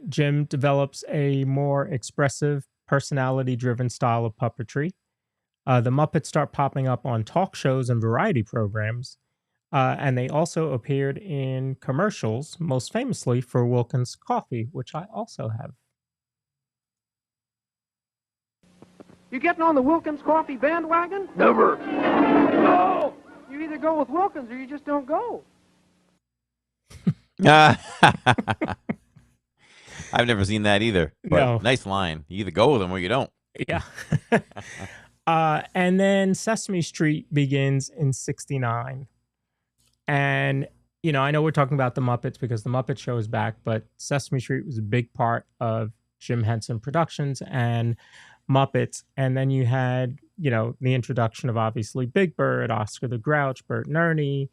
Jim develops a more expressive, personality-driven style of puppetry. The Muppets start popping up on talk shows and variety programs, and they also appeared in commercials, most famously for Wilkins Coffee, which I also have. You getting on the Wilkins Coffee bandwagon? Never. No! You either go with Wilkins or you just don't go. I've never seen that either. But No. Nice line. You either go with them or you don't. Yeah. And then Sesame Street begins in 69. And I know we're talking about the Muppets because the Muppet Show is back, but Sesame Street was a big part of Jim Henson Productions and Muppets. And then you had, the introduction of obviously Big Bird, Oscar the Grouch, Bert and Ernie,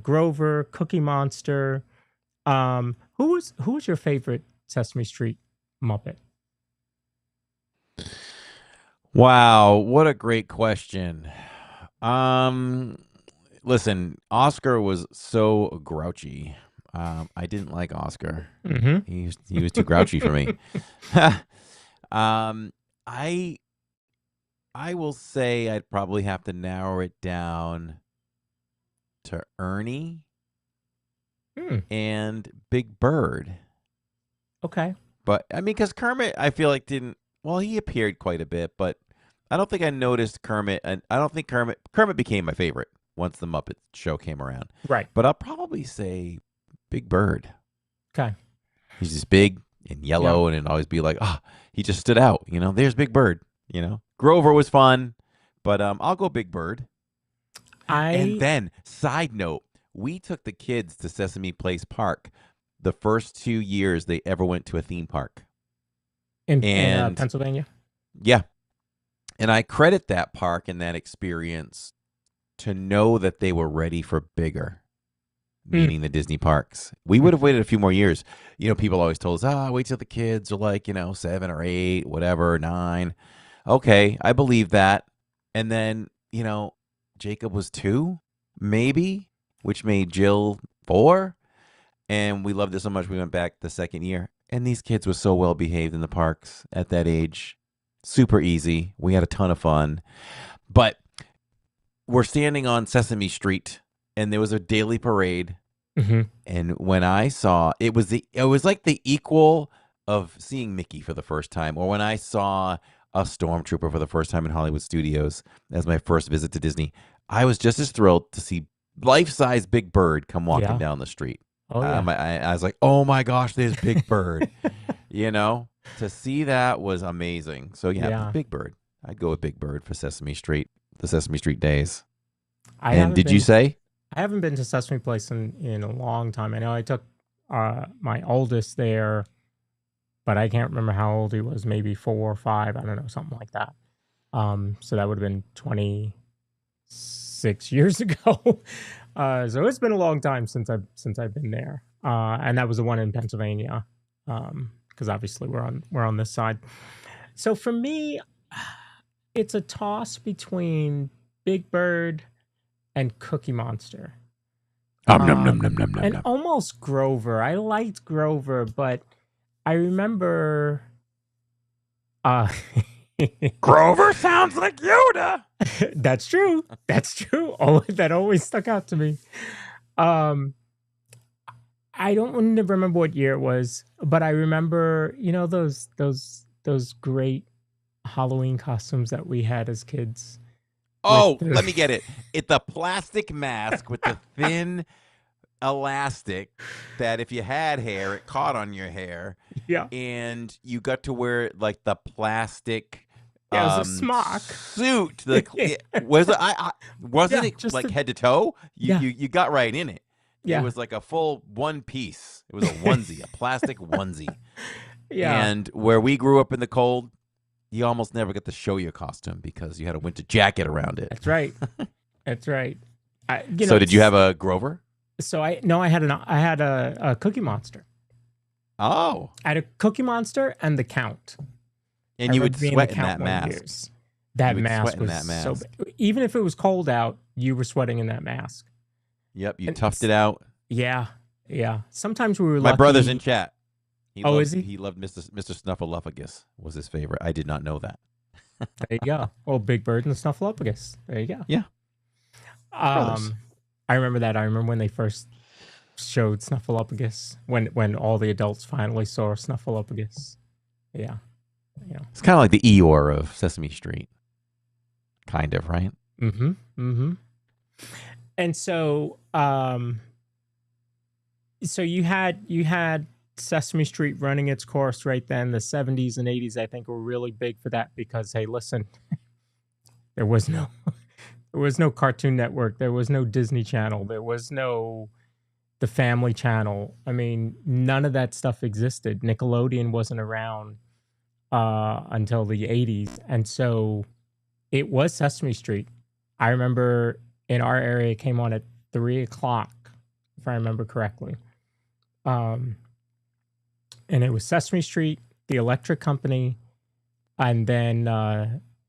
Grover, Cookie Monster. Who was your favorite Sesame Street Muppet? Wow, what a great question. Listen, Oscar was so grouchy. I didn't like Oscar. Mm-hmm. He was too grouchy for me. I will say I'd probably have to narrow it down to Ernie and Big Bird. Okay. But I mean, because Kermit, I feel like he appeared quite a bit, but I don't think I noticed Kermit, and I don't think Kermit became my favorite once the Muppet Show came around. Right. But I'll probably say Big Bird. Okay. He's just big and yellow, and it'd always be like, he just stood out. There's Big Bird. Grover was fun, but I'll go Big Bird. And then, side note, we took the kids to Sesame Place Park the first 2 years they ever went to a theme park. In Pennsylvania? Yeah. And I credit that park and that experience to know that they were ready for bigger, meaning the Disney parks. We would have waited a few more years. People always told us, wait till the kids are like, 7 or 8, whatever, 9. Okay, I believe that. And then, Jacob was 2, maybe, which made Jill 4. And we loved it so much we went back the second year. And these kids were so well behaved in the parks at that age. Super easy. We had a ton of fun. But we're standing on Sesame Street, and there was a daily parade. Mm-hmm. And when I saw it was like the equal of seeing Mickey for the first time, or when I saw a Stormtrooper for the first time in Hollywood Studios as my first visit to Disney. I was just as thrilled to see life-size Big Bird come walking down the street. Oh, yeah. I was like, oh my gosh, there's Big Bird. To see that was amazing. So yeah, Big Bird. I'd go with Big Bird for Sesame Street, the Sesame Street days. You say? I haven't been to Sesame Place in a long time. I know I took my oldest there, but I can't remember how old he was, maybe 4 or 5. I don't know, something like that. So that would have been 26 years ago. So it's been a long time since I've been there. And that was the one in Pennsylvania. Because obviously we're on this side. So for me, it's a toss between Big Bird and Cookie Monster. And almost Grover. I liked Grover, but I remember Grover sounds like Yoda. That's true. Oh, that always stuck out to me. I don't remember what year it was, but I remember, those great Halloween costumes that we had as kids. Oh, let me get it. It's the plastic mask with the thin elastic that if you had hair, it caught on your hair. Yeah. And you got to wear like the plastic it was a smock suit. Wasn't it like head to toe? You got right in it. Yeah. It was like a full one piece. It was a onesie, a plastic onesie. Yeah. And where we grew up in the cold, you almost never got to show your costume because you had a winter jacket around it. That's right. That's right. So did you have a Grover? So I had a Cookie Monster. Oh. I had a Cookie Monster and the Count. And you would sweat in that mask. That mask was so bad. Even if it was cold out, you were sweating in that mask. Yep, you toughed it out. Yeah. Sometimes we were My lucky. brother's in chat. Is he? He loved Mr. Snuffleupagus was his favorite. I did not know that. There you go. Oh, Big Bird and the Snuffleupagus. There you go. Yeah. I remember that. I remember when they first showed Snuffleupagus, when all the adults finally saw Snuffleupagus. Yeah. It's kind of like the Eeyore of Sesame Street. Kind of, right? Mm-hmm. Mm-hmm. And so you had Sesame Street running its course right then. The 70s and 80s, I think, were really big for that because, hey, listen, there was no Cartoon Network, there was no Disney Channel, there was no the Family Channel. I mean, none of that stuff existed. Nickelodeon wasn't around until the 80s. And so it was Sesame Street. I remember in our area it came on at 3 o'clock, if I remember correctly. And it was Sesame Street, The Electric Company, and then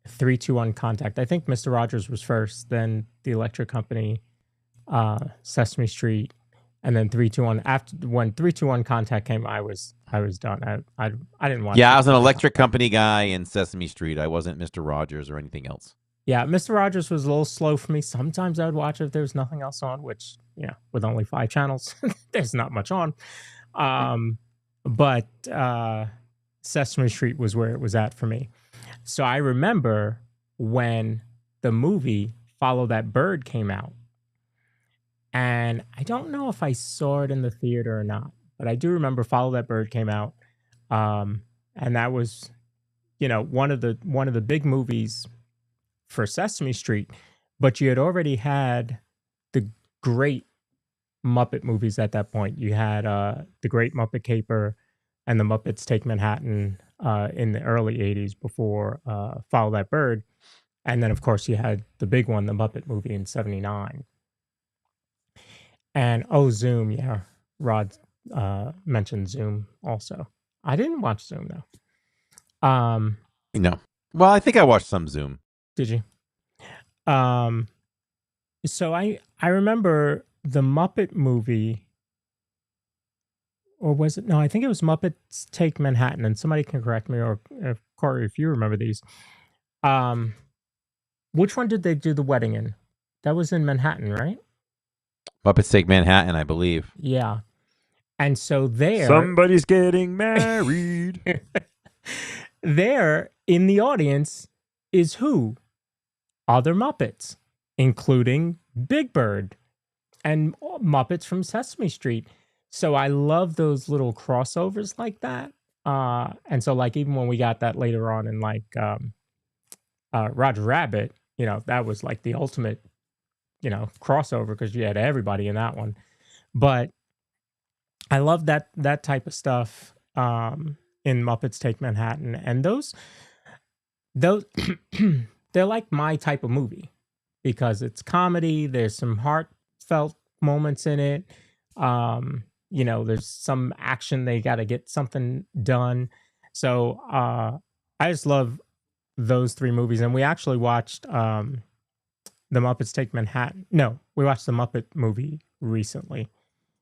3-2-1 Contact. I think Mr. Rogers was first, then The Electric Company, Sesame Street, and then 3-2-1. After when 3-2-1 Contact came, I was done. I didn't watch. Yeah, I was an Electric Company guy in Sesame Street. I wasn't Mr. Rogers or anything else. Yeah, Mr. Rogers was a little slow for me. Sometimes I would watch it if there was nothing else on, which, with only 5 channels, there's not much on. But Sesame Street was where it was at for me. So I remember when the movie Follow That Bird came out. And I don't know if I saw it in the theater or not, but I do remember Follow That Bird came out. And that was, one of the big movies for Sesame Street, but you had already had the great Muppet movies at that point. You had The Great Muppet Caper and The Muppets Take Manhattan in the early 80s before Follow That Bird. And then, of course, you had the big one, The Muppet Movie in 79. And, Zoom, yeah. Rod mentioned Zoom also. I didn't watch Zoom, though. No. Well, I think I watched some Zoom. Did you? So I remember the Muppet Movie, or was it? No, I think it was Muppets Take Manhattan, and somebody can correct me, or if Corey, if you remember these. Which one did they do the wedding in? That was in Manhattan, right? Muppets Take Manhattan, I believe. Yeah. And so there... Somebody's getting married. There, in the audience, is who? Other Muppets, including Big Bird and Muppets from Sesame Street. So I love those little crossovers like that. And so, like, even when we got that later on in, like, Roger Rabbit, that was like the ultimate, crossover because you had everybody in that one. But I love that type of stuff in Muppets Take Manhattan. And those they're like my type of movie because it's comedy. There's some heartfelt moments in it. There's some action. They got to get something done. So I just love those 3 movies. And we actually watched The Muppets Take Manhattan. No, we watched the Muppet Movie recently.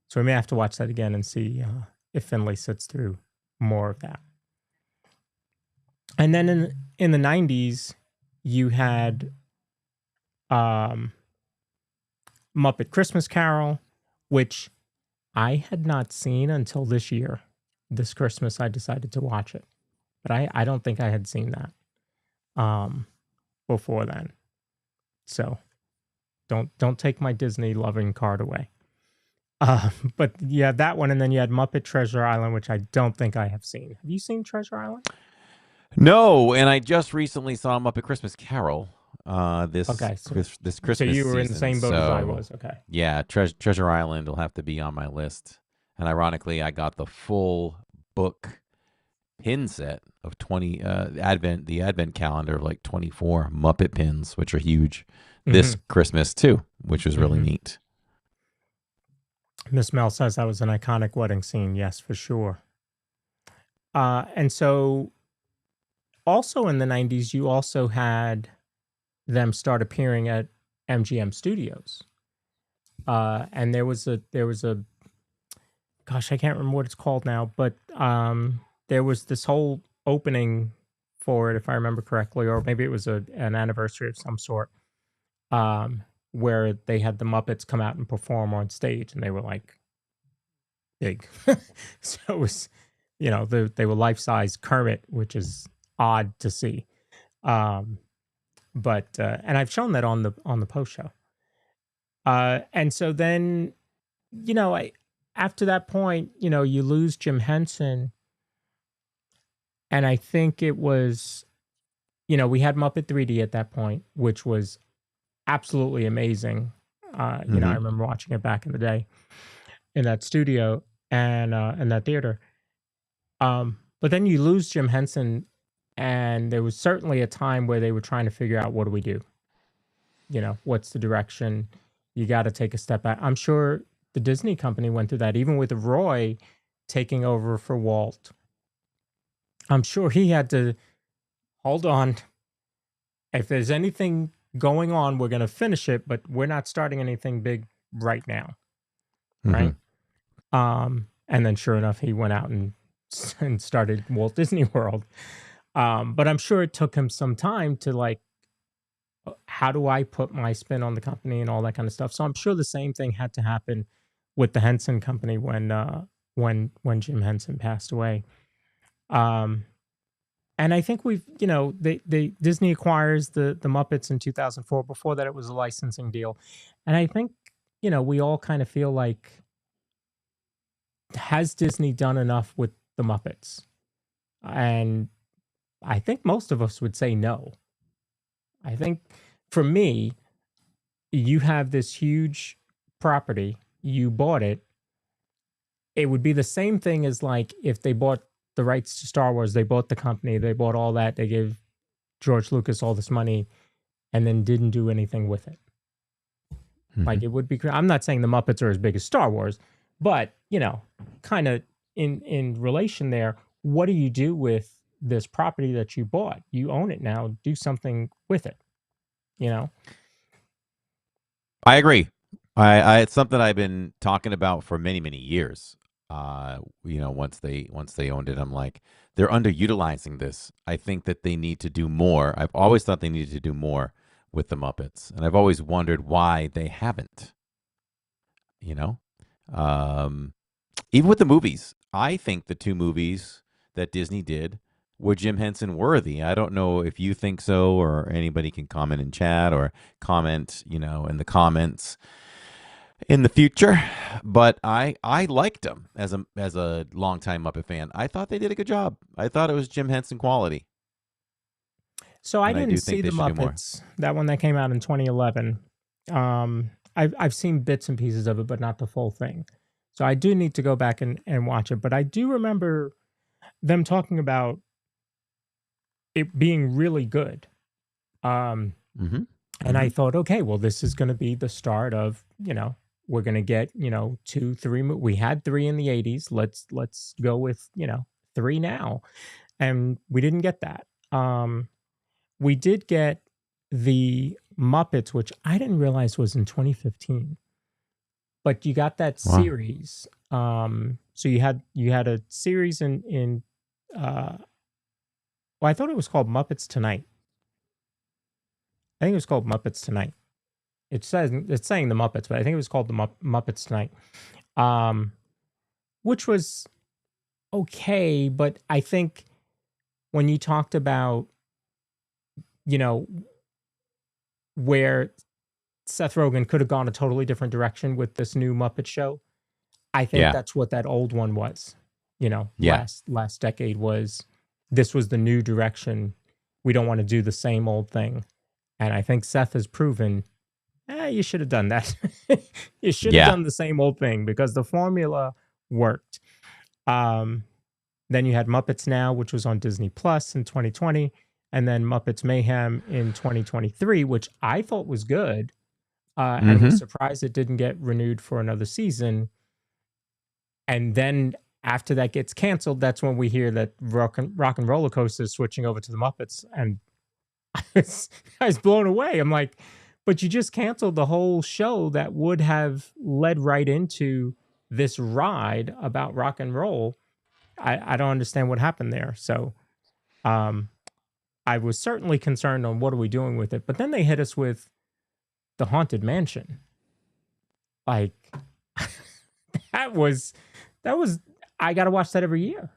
So we may have to watch that again and see if Finley sits through more of that. And then in the 90s, you had Muppet Christmas Carol, which I had not seen until this year. This Christmas, I decided to watch it. But I don't think I had seen that before then. So don't take my Disney loving card away. But yeah, that one, and then you had Muppet Treasure Island, which I don't think I have seen. Have you seen Treasure Island? No, and I just recently saw Muppet Christmas Carol this Christmas So you were in the same boat as I was, okay. Yeah, Treasure Island will have to be on my list. And ironically, I got the full book pin set of 20 the advent calendar of like 24 Muppet pins, which are huge, this Christmas too, which was really neat. Miss Mel says that was an iconic wedding scene. Yes, for sure. And so also in the 90s, you also had them start appearing at MGM Studios. And there was a gosh, I can't remember what it's called now, but there was this whole opening for it, if I remember correctly, or maybe it was an anniversary of some sort, where they had the Muppets come out and perform on stage, and they were like big. So it was, they were life-size Kermit, which is odd to see. But and I've shown that on the post show. And so then, after that point, you lose Jim Henson. And I think it was, we had Muppet 3D at that point, which was absolutely amazing. I remember watching it back in the day. in that studio and in that theater. But then you lose Jim Henson, and there was certainly a time where they were trying to figure out, what do we do? You know, what's the direction? You got to take a step back. I'm sure the Disney company went through that, even with Roy taking over for Walt. I'm sure he had to hold on. If there's anything going on, we're going to finish it, but we're not starting anything big right now. Right. And then sure enough, he went out and started Walt Disney World. But I'm sure it took him some time to, like, how do I put my spin on the company and all that kind of stuff. So I'm sure the same thing had to happen with the Henson Company when Jim Henson passed away. And I think we've, you know, Disney acquires the Muppets in 2004. Before that, it was a licensing deal. And I think, you know, we all kind of feel like, has Disney done enough with the Muppets? And I think most of us would say no. I think for me, you have this huge property, you bought it. It would be the same thing as, like, if they bought the rights to Star Wars, they bought the company, they bought all that, they gave George Lucas all this money and then didn't do anything with it. Like, it would be, I'm not saying the Muppets are as big as Star Wars, but, you know, kind of in relation there, what do you do with this property that you bought? You own it now, do something with it, you know? I agree. I it's something I've been talking about for many, many years. You know, once they owned it, I'm like, they're underutilizing this. I think that they need to do more. I've always thought they needed to do more with the Muppets, and I've always wondered why they haven't. You know, even with the movies, I think the two movies that Disney did were Jim Henson worthy. I don't know if you think so, or anybody can comment in chat or comment, you know, in the comments in the future. But I liked them as a longtime Muppet fan. I thought they did a good job. I thought it was Jim Henson quality. So I didn't see the Muppets, that one that came out in 2011. I've seen bits and pieces of it, but not the full thing. So I do need to go back and watch it. But I do remember them talking about it being really good. And I thought, okay, well, this is going to be the start of, you know, we're going to get, you know, 2, 3. We had 3 in the 80s. Let's go with, you know, 3 now. And we didn't get that. We did get the Muppets, which I didn't realize was in 2015. But you got that series. So you had a series in well, I thought it was called Muppets Tonight. I think it was called Muppets Tonight. It's saying the Muppets, but I think it was called the Muppets Tonight, which was okay. But I think when you talked about, you know, where Seth Rogen could have gone a totally different direction with this new Muppet Show, I think that's what that old one was. You know, last decade was, this was the new direction. We don't want to do the same old thing. And I think Seth has proven, you should have done that. You should have done the same old thing, because the formula worked. Then you had Muppets Now, which was on Disney Plus in 2020, and then Muppets Mayhem in 2023, which I thought was good. And was surprised it didn't get renewed for another season. And then after that gets canceled, that's when we hear that Rock and Roller Coaster is switching over to the Muppets. And I was blown away. I'm like, but you just canceled the whole show that would have led right into this ride about rock and roll. I don't understand what happened there. So I was certainly concerned on what are we doing with it. But then they hit us with the Haunted Mansion. Like, that was I got to watch that every year.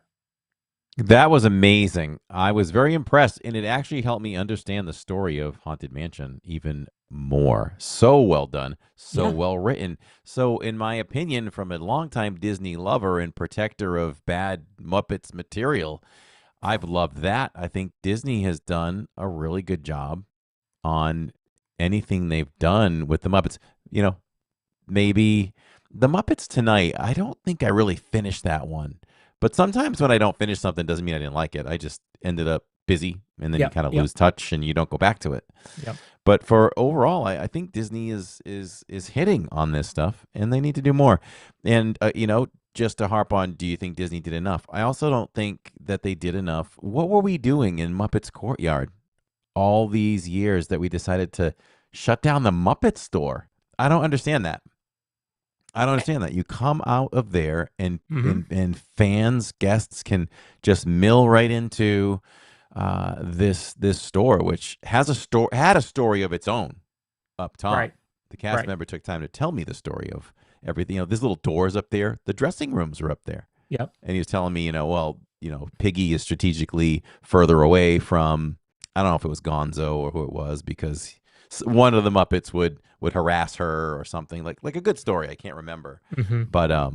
That was amazing. I was very impressed, and it actually helped me understand the story of Haunted Mansion even more. So well done, so well written. So, in my opinion, from a longtime Disney lover and protector of bad Muppets material, I've loved that. I think Disney has done a really good job on anything they've done with the Muppets. You know, maybe The Muppets Tonight, I don't think I really finished that one. But sometimes when I don't finish something, doesn't mean I didn't like it. I just ended up busy, and then you kind of lose touch, and you don't go back to it. Yep. But for overall, I think Disney is hitting on this stuff, and they need to do more. And just to harp on, do you think Disney did enough? I also don't think that they did enough. What were we doing in Muppets Courtyard all these years that we decided to shut down the Muppet store? I don't understand that. You come out of there, and and fans, guests can just mill right into this store, which had a story of its own up top. Right. The cast member took time to tell me the story of everything. There's little doors up there. The dressing rooms are up there. Yep. And he was telling me, Piggy is strategically further away from, I don't know if it was Gonzo or who it was, because one of the Muppets would harass her or something, like a good story. I can't remember. But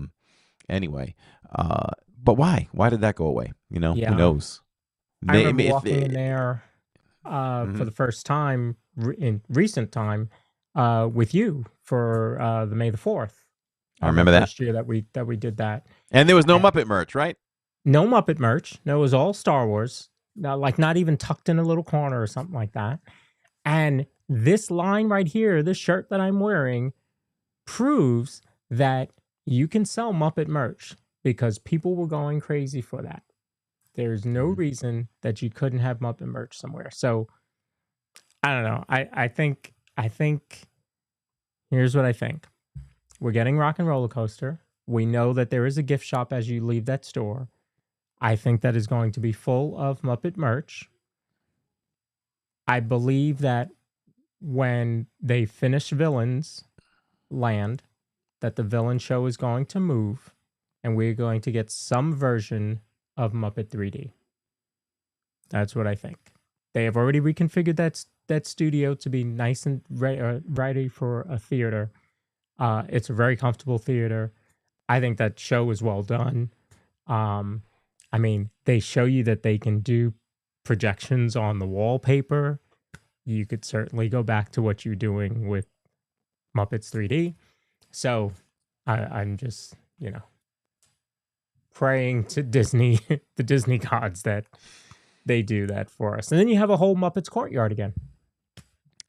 anyway, but why? Why did that go away? Who knows? I remember walking in there for the first time in recent time with you for the May the 4th. I remember that first year that we did that. And there was no Muppet merch, right? No Muppet merch. No, it was all Star Wars. Not even tucked in a little corner or something like that. And this line right here, this shirt that I'm wearing, proves that you can sell Muppet merch because people were going crazy for that. There's no reason that you couldn't have Muppet merch somewhere. So I don't know. I think here's what I think. We're getting Rock and Roller Coaster. We know that there is a gift shop as you leave that store. I think that is going to be full of Muppet merch. I believe that when they finish Villains Land, that the Villain Show is going to move, and we're going to get some version of Muppet 3D. That's what I think. They have already reconfigured that studio to be nice and ready for a theater. It's a very comfortable theater. I think that show is well done. I mean, they show you that they can do projections on the wallpaper. You could certainly go back to what you're doing with Muppets 3D. So I'm just, praying to Disney, the Disney gods, that they do that for us. And then you have a whole Muppets Courtyard again.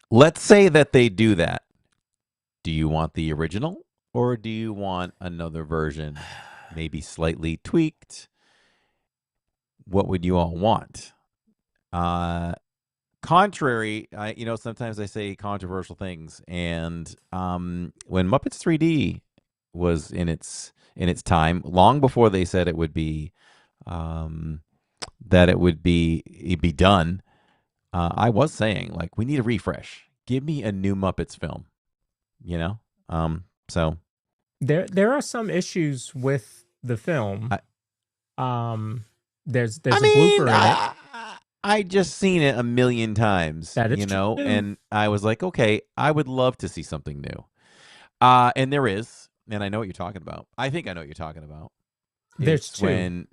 Let's say that they do that. Do you want the original, or do you want another version, maybe slightly tweaked? What would you all want? Contrary, sometimes I say controversial things, and when Muppets 3D was in its time, long before they said it would be that it would be done, I was saying, we need a refresh. Give me a new Muppets film. So there are some issues with the film. There's a blooper in it. I just seen it a million times, true. And I was like, okay, I would love to see something new. And there is, and I know what you're talking about. I think I know what you're talking about. There's two.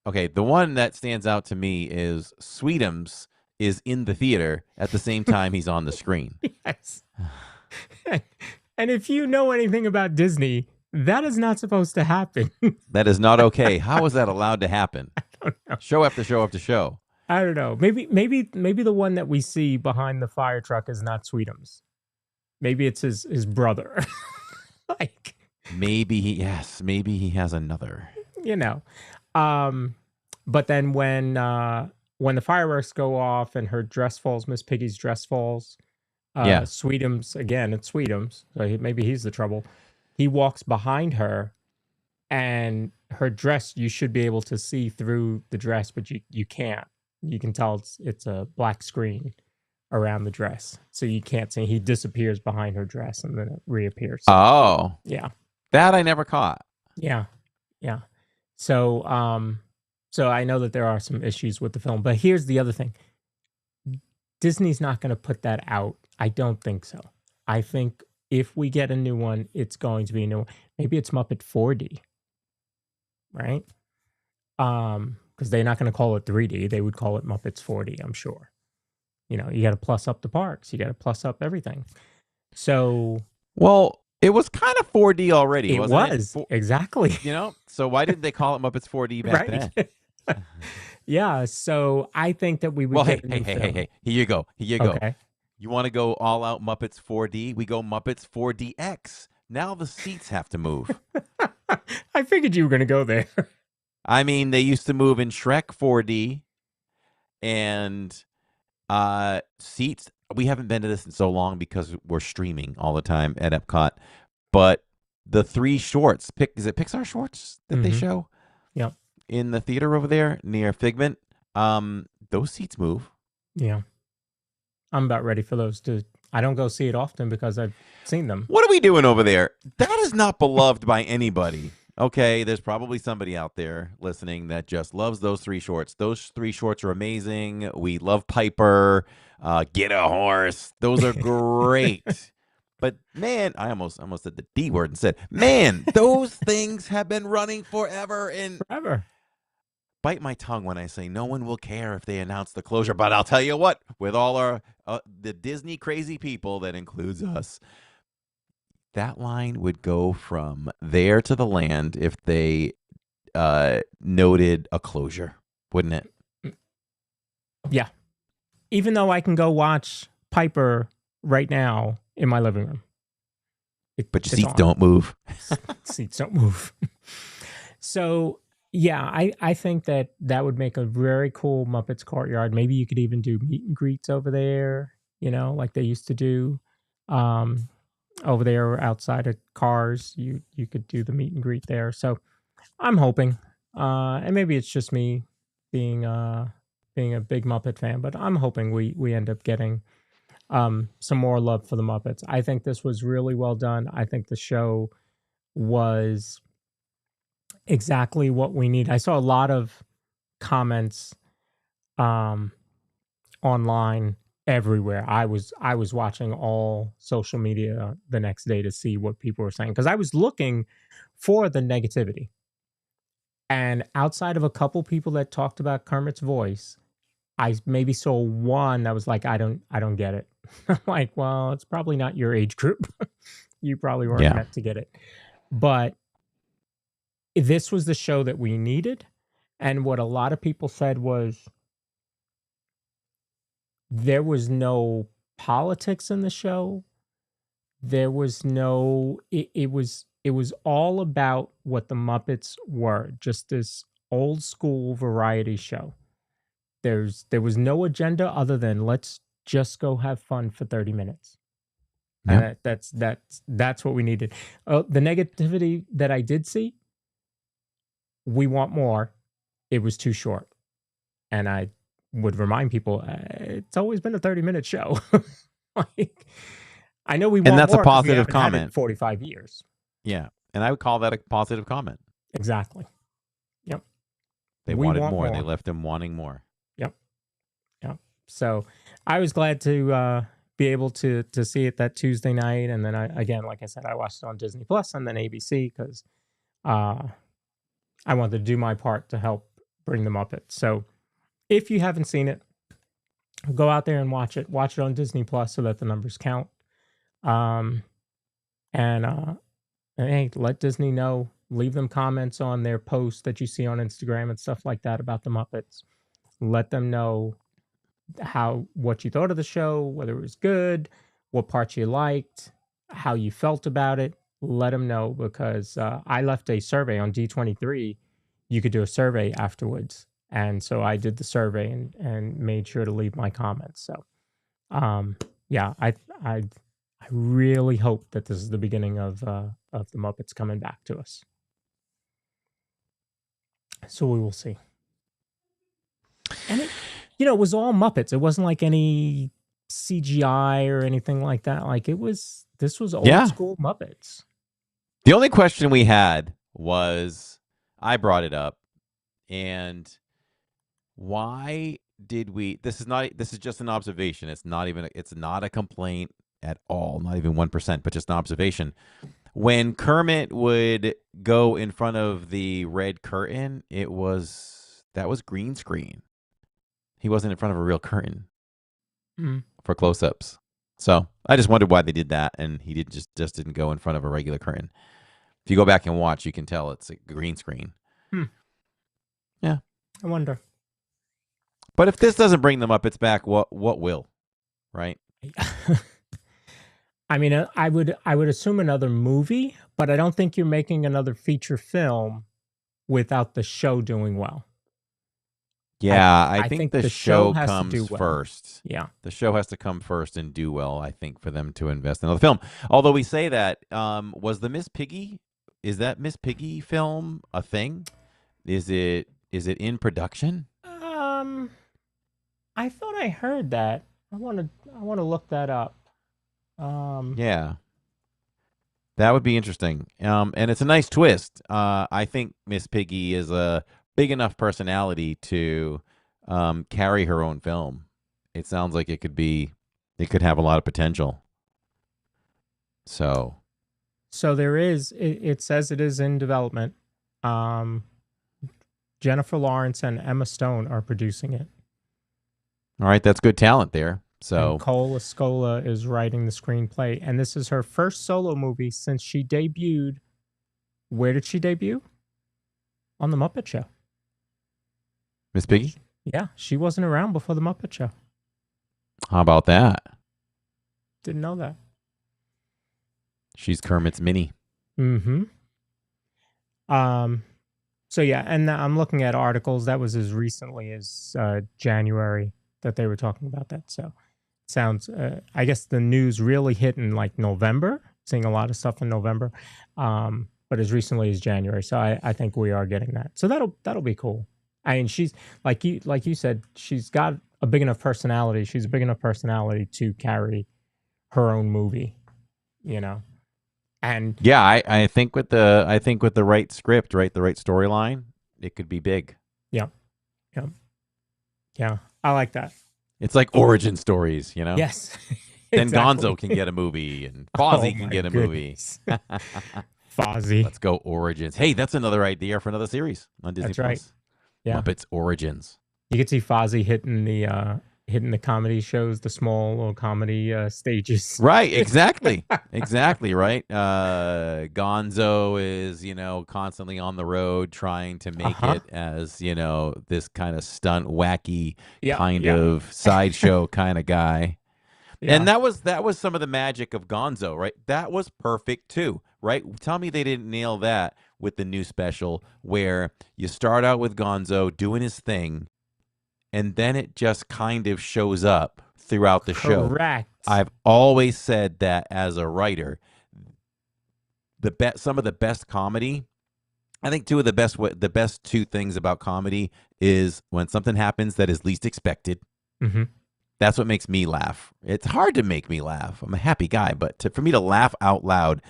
The one that stands out to me is Sweetums is in the theater at the same time he's on the screen. Yes. And if you know anything about Disney, that is not supposed to happen. That is not okay. How is that allowed to happen? I don't know. Show after show after show. I don't know. Maybe the one that we see behind the fire truck is not Sweetums. Maybe it's his brother. Maybe he has another. But then when the fireworks go off and her dress falls, Miss Piggy's dress falls. Sweetums, again, it's Sweetums. So maybe he's the trouble. He walks behind her, and her dress, you should be able to see through the dress, but you can't. You can tell it's a black screen around the dress, so you can't see. He disappears behind her dress, and then it reappears. Oh, yeah, that I never caught. Yeah. So I know that there are some issues with the film, but here's the other thing: Disney's not going to put that out. I don't think so. I think if we get a new one, it's going to be a new one. Maybe it's Muppet 4D, right? Because they're not going to call it 3D. They would call it Muppets 4D, I'm sure. You got to plus up the parks. You got to plus up everything. So, well, It was kind of 4D already, It wasn't was it? exactly. You know, so why didn't they call it Muppets 4D back Right. then? Yeah, so I think that we would Well, hey, get a hey, new hey, hey, film. hey. Here you go. Here you go. Okay. You want to go all out Muppets 4D? We go Muppets 4DX. Now the seats have to move. I figured you were going to go there. I mean, they used to move in Shrek 4D and seats. We haven't been to this in so long because we're streaming all the time at Epcot. But the 3 shorts, is it Pixar shorts that they show? Yep. In the theater over there near Figment, those seats move. Yeah. I'm about ready for those to. I don't go see it often because I've seen them. What are we doing over there? That is not beloved by anybody. Okay, there's probably somebody out there listening that just loves those 3 shorts. Those 3 shorts are amazing. We love Piper. Get a horse. Those are great. But man, I almost said the D word and said, man, those things have been running forever and forever. Bite my tongue when I say no one will care if they announce the closure. But I'll tell you what, with all our the Disney crazy people, that includes us, that line would go from there to the land if they noted a closure, wouldn't it? Yeah. Even though I can go watch Piper right now in my living room. But your seats don't move. Seats don't move. So, yeah, I think that would make a very cool Muppets courtyard. Maybe you could even do meet and greets over there, you know, like they used to do. Over there outside of Cars, you could do the meet and greet there. So I'm hoping, and maybe it's just me being a big Muppet fan, but I'm hoping we end up getting some more love for the Muppets. I think this was really well done. I think the show was exactly what we need. I saw a lot of comments online everywhere. I was watching all social media the next day to see what people were saying, because I was looking for the negativity. And outside of a couple people that talked about Kermit's voice, I maybe saw one that was like, I don't get it. I'm like, well, it's probably not your age group. You probably weren't meant to get it. But this was the show that we needed. And what a lot of people said was there was no politics in the show. There was no, it was all about what the Muppets were, just this old school variety show. There was no agenda other than let's just go have fun for 30 minutes. Yep. That's what we needed. The negativity that I did see, we want more. It was too short. And I would remind people, it's always been a 30-minute show. Like, I know we want more. And that's a 'cause we positive haven't had it in comment. 45 years. Yeah. And I would call that a positive comment. Exactly. Yep. They We wanted want more. more. They left them wanting more. Yep. So I was glad to be able to see it that Tuesday night. And then again, like I said, I watched it on Disney Plus and then ABC because I wanted to do my part to help bring them up. So if you haven't seen it, go out there and watch it. Watch it on Disney Plus so that the numbers count. And hey, let Disney know. Leave them comments on their posts that you see on Instagram and stuff like that about the Muppets. Let them know what you thought of the show, whether it was good, what parts you liked, how you felt about it. Let them know, because I left a survey on D23. You could do a survey afterwards. And so I did the survey and made sure to leave my comments. So, yeah, I really hope that this is the beginning of the Muppets coming back to us. So we will see. And it was all Muppets. It wasn't like any CGI or anything like that. Like this was old school Muppets. The only question we had was, I brought it up, and why did we? This is just an observation. It's not a complaint at all. Not even 1%, but just an observation. When Kermit would go in front of the red curtain, that was green screen. He wasn't in front of a real curtain for close-ups. So I just wondered why they did that, and he just didn't go in front of a regular curtain. If you go back and watch, you can tell it's a green screen. Yeah, I wonder. But if this doesn't bring the Muppets back, what will? Right? I mean, I would assume another movie, but I don't think you're making another feature film without the show doing well. Yeah, I think the show comes well. first. Yeah. The show has to come first and do well, I think, for them to invest in another film. Although we say that, was the Miss Piggy, is that Miss Piggy film a thing? Is it in production? I thought I heard that. I want to look that up. Yeah. That would be interesting. And it's a nice twist. I think Miss Piggy is a big enough personality to carry her own film. It sounds like it could have a lot of potential. So there is, it says it is in development. Jennifer Lawrence and Emma Stone are producing it. All right, that's good talent there. So and Cole Escola is writing the screenplay, and this is her first solo movie since she debuted. Where did she debut? On the Muppet Show. Miss Piggy? Yeah, she wasn't around before the Muppet Show. How about that? Didn't know that. She's Kermit's Minnie. Mm-hmm. So yeah, and I'm looking at articles that was as recently as January that they were talking about that. So sounds, I guess the news really hit in like November, seeing a lot of stuff in November, but as recently as January. So I think we are getting that. So that'll be cool. I mean, she's like you said, she's got a big enough personality. She's a big enough personality to carry her own movie, you know. And yeah, I think with the right script, right, the right storyline, it could be big. Yeah. I like that. It's like origin stories, you know. Yes. Then Exactly. Gonzo can get a movie, and Fozzie can get a movie. Fozzie. Let's go origins. Hey, that's another idea for another series on Disney+. That's right. Yeah. Muppets Origins. You could see Fozzie hitting the comedy shows, the small little comedy stages. Right, exactly. Exactly, right? Gonzo is, constantly on the road trying to make it as, this kind of stunt, wacky kind of sideshow kind of guy. Yeah. And that was some of the magic of Gonzo, right? That was perfect too, right? Tell me they didn't nail that with the new special where you start out with Gonzo doing his thing, and then it just kind of shows up throughout the show. Correct. I've always said that as a writer, some of the best comedy, I think the best two things about comedy is when something happens that is least expected. Mm-hmm. That's what makes me laugh. It's hard to make me laugh. I'm a happy guy, but for me to laugh out loud,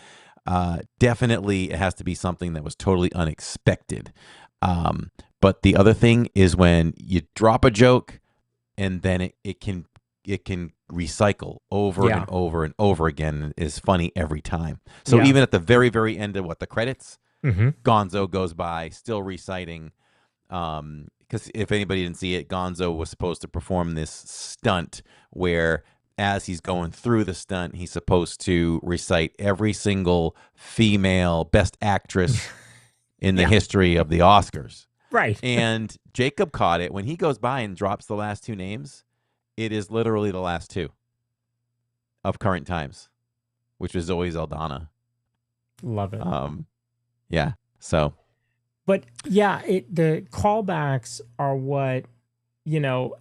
definitely it has to be something that was totally unexpected. But the other thing is when you drop a joke and then it can recycle over and over and over again and is funny every time. So even at the very, very end of the credits, Gonzo goes by still reciting. Because if anybody didn't see it, Gonzo was supposed to perform this stunt where as he's going through the stunt, he's supposed to recite every single female best actress in the history of the Oscars. Right. And Jacob caught it. When he goes by and drops the last two names, it is literally the last two of current times, which was Zoe Saldana. Love it. Yeah. So. But yeah, the callbacks are what, and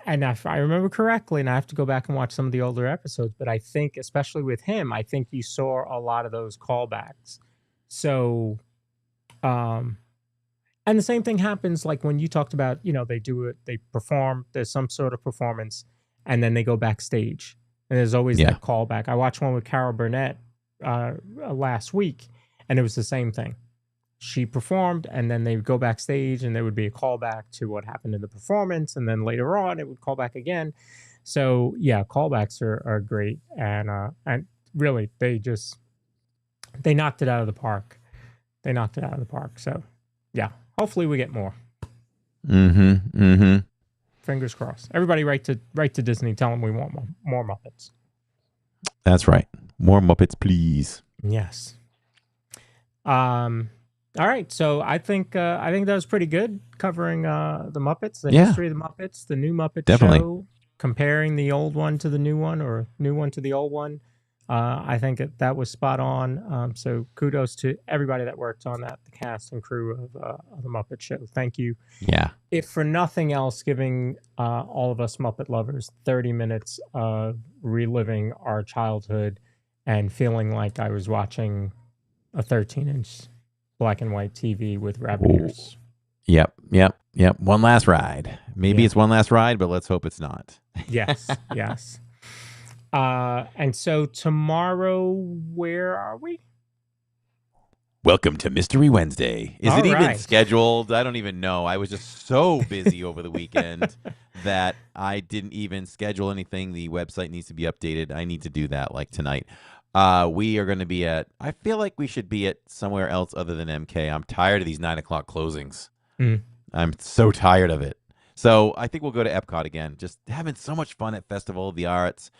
if I remember correctly, and I have to go back and watch some of the older episodes, but I think, especially with him, I think you saw a lot of those callbacks. So, and the same thing happens like when you talked about, they do it, they perform, there's some sort of performance, and then they go backstage. And there's always that callback. I watched one with Carol Burnett last week, and it was the same thing. She performed, and then they would go backstage, and there would be a callback to what happened in the performance, and then later on, it would call back again. So yeah, callbacks are great, and really they knocked it out of the park. They knocked it out of the park. So yeah, hopefully we get more. Mm-hmm. Fingers crossed. Everybody write to Disney, tell them we want more Muppets. That's right. More Muppets, please. Yes. All right. So I think that was pretty good, covering the Muppets, the history of the Muppets, the new Muppet Definitely. Show, comparing the old one to the new one, or new one to the old one. I think that was spot on. So kudos to everybody that worked on that, the cast and crew of the Muppet Show. Thank you. Yeah. If for nothing else, giving all of us Muppet lovers 30 minutes of reliving our childhood and feeling like I was watching a 13-inch black and white TV with rabbit ears. Yep. One last ride. Maybe it's one last ride, but let's hope it's not. Yes, yes. And so tomorrow, where are we? Welcome to Mystery Wednesday. Is All it even right. scheduled? I don't even know. I was just so busy over the weekend that I didn't even schedule anything. The website needs to be updated. I need to do that like tonight. We are going to be at, I feel like we should be at somewhere else other than MK. I'm tired of these 9 o'clock closings. I'm so tired of it. So I think we'll go to Epcot again. Just having so much fun at Festival of the Arts.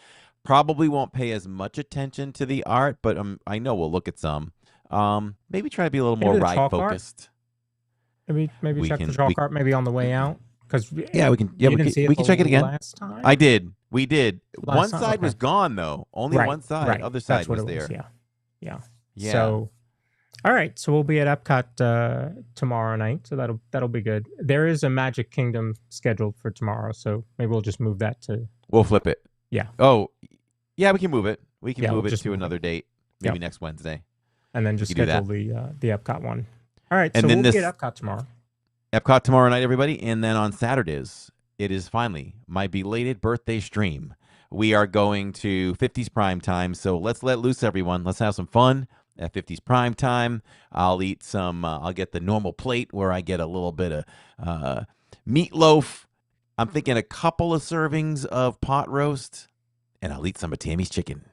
Probably won't pay as much attention to the art, but I know we'll look at some. Maybe try to be a little more ride focused. Maybe check the chalk art maybe on the way out. Because we can check it again. Last time? I did. We did. Last One time? side Okay. was gone though. Only one side. Right. Other side That's what was it there. Yeah. Yeah. So, all right. So we'll be at Epcot tomorrow night. So that'll be good. There is a Magic Kingdom scheduled for tomorrow. So maybe we'll just move that to. We'll flip it. Yeah. Oh, yeah. We can move it. We can move it just to move another date. Maybe next Wednesday. And then just We can do schedule the Epcot one. All right. And So then we'll this- be at Epcot tomorrow. Epcot tomorrow night, everybody. And then on Saturdays, it is finally my belated birthday stream. We are going to 50s prime time. So let's let loose, everyone. Let's have some fun at 50s prime time. I'll eat some, I'll get the normal plate where I get a little bit of meatloaf. I'm thinking a couple of servings of pot roast, and I'll eat some of Tammy's chicken.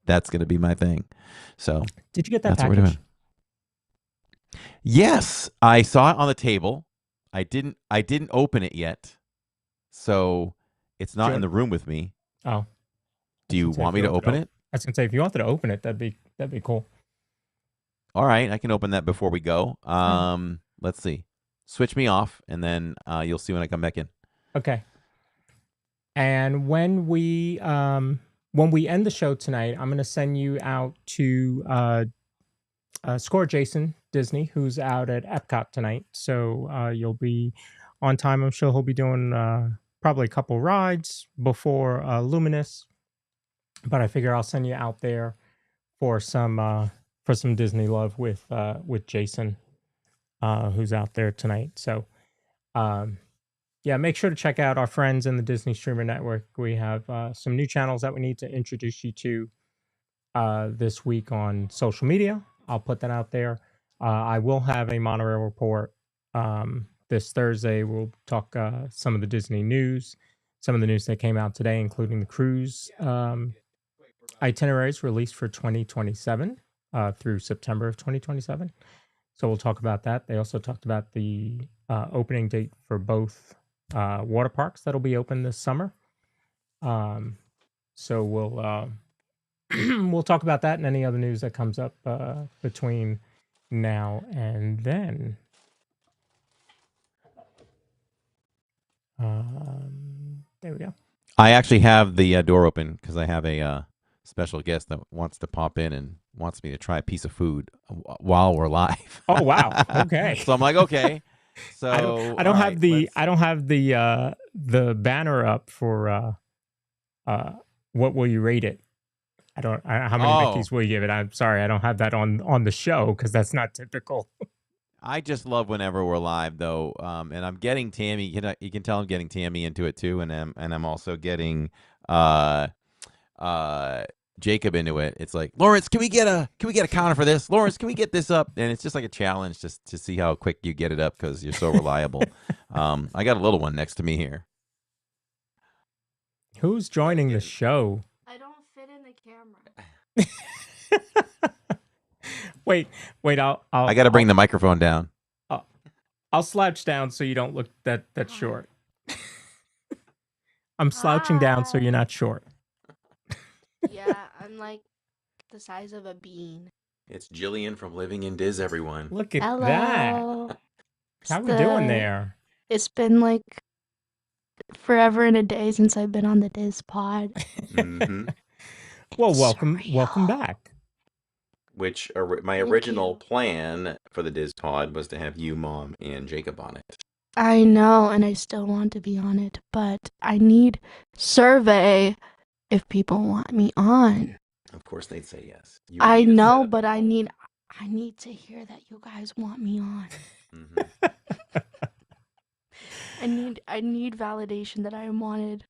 That's going to be my thing. So Did you get that that's what we're package? doing. Yes, I saw it on the table. I didn't open it yet. So it's not in the room with me. Oh. Do you want me to open it? I was gonna say if you wanted to open it, that'd be cool. All right, I can open that before we go. Let's see. Switch me off, and then you'll see when I come back in. Okay. And when we end the show tonight, I'm gonna send you out to Score Jason Disney, who's out at Epcot tonight. So you'll be on time. I'm sure he'll be doing probably a couple rides before Luminous. But I figure I'll send you out there for some Disney love with Jason, who's out there tonight. So yeah, make sure to check out our friends in the Disney Streamer Network. We have some new channels that we need to introduce you to this week on social media. I'll put that out there. I will have a monorail report this Thursday. We'll talk some of the Disney news, some of the news that came out today, including the cruise itineraries released for 2027 through September of 2027. So we'll talk about that. They also talked about the opening date for both water parks that'll be open this summer. So we'll we'll talk about that and any other news that comes up between now and then. There we go. I actually have the door open because I have a special guest that wants to pop in and wants me to try a piece of food while we're live. Oh wow! Okay. So I'm like, okay. So I don't have the banner up for what will you rate it? How many Mickeys will you give it? I'm sorry, I don't have that on the show because that's not typical. I just love whenever we're live, though, and I'm getting Tammy. You can tell I'm getting Tammy into it too, and I'm also getting Jacob into it. It's like, Lawrence, can we get a counter for this? Lawrence, can we get this up? And it's just like a challenge just to see how quick you get it up because you're so reliable. I got a little one next to me here. Who's joining the show? I don't fit in the camera. Wait. I got to bring the microphone down. I'll slouch down so you don't look that short. I'm slouching down so you're not short. Yeah. like the size of a bean. It's Jillian from Living in Diz, everyone. Look at Hello. that. How we doing there? It's been like forever and a day since I've been on the DIZPod. Mm-hmm. Well, welcome back. Which my original plan for the DIZPod was to have you, Mom, and Jacob on it. I know, and I still want to be on it, but I need survey if people want me on. Of course, they'd say yes. I know, but I need to hear that you guys want me on. I need validation that I am wanted.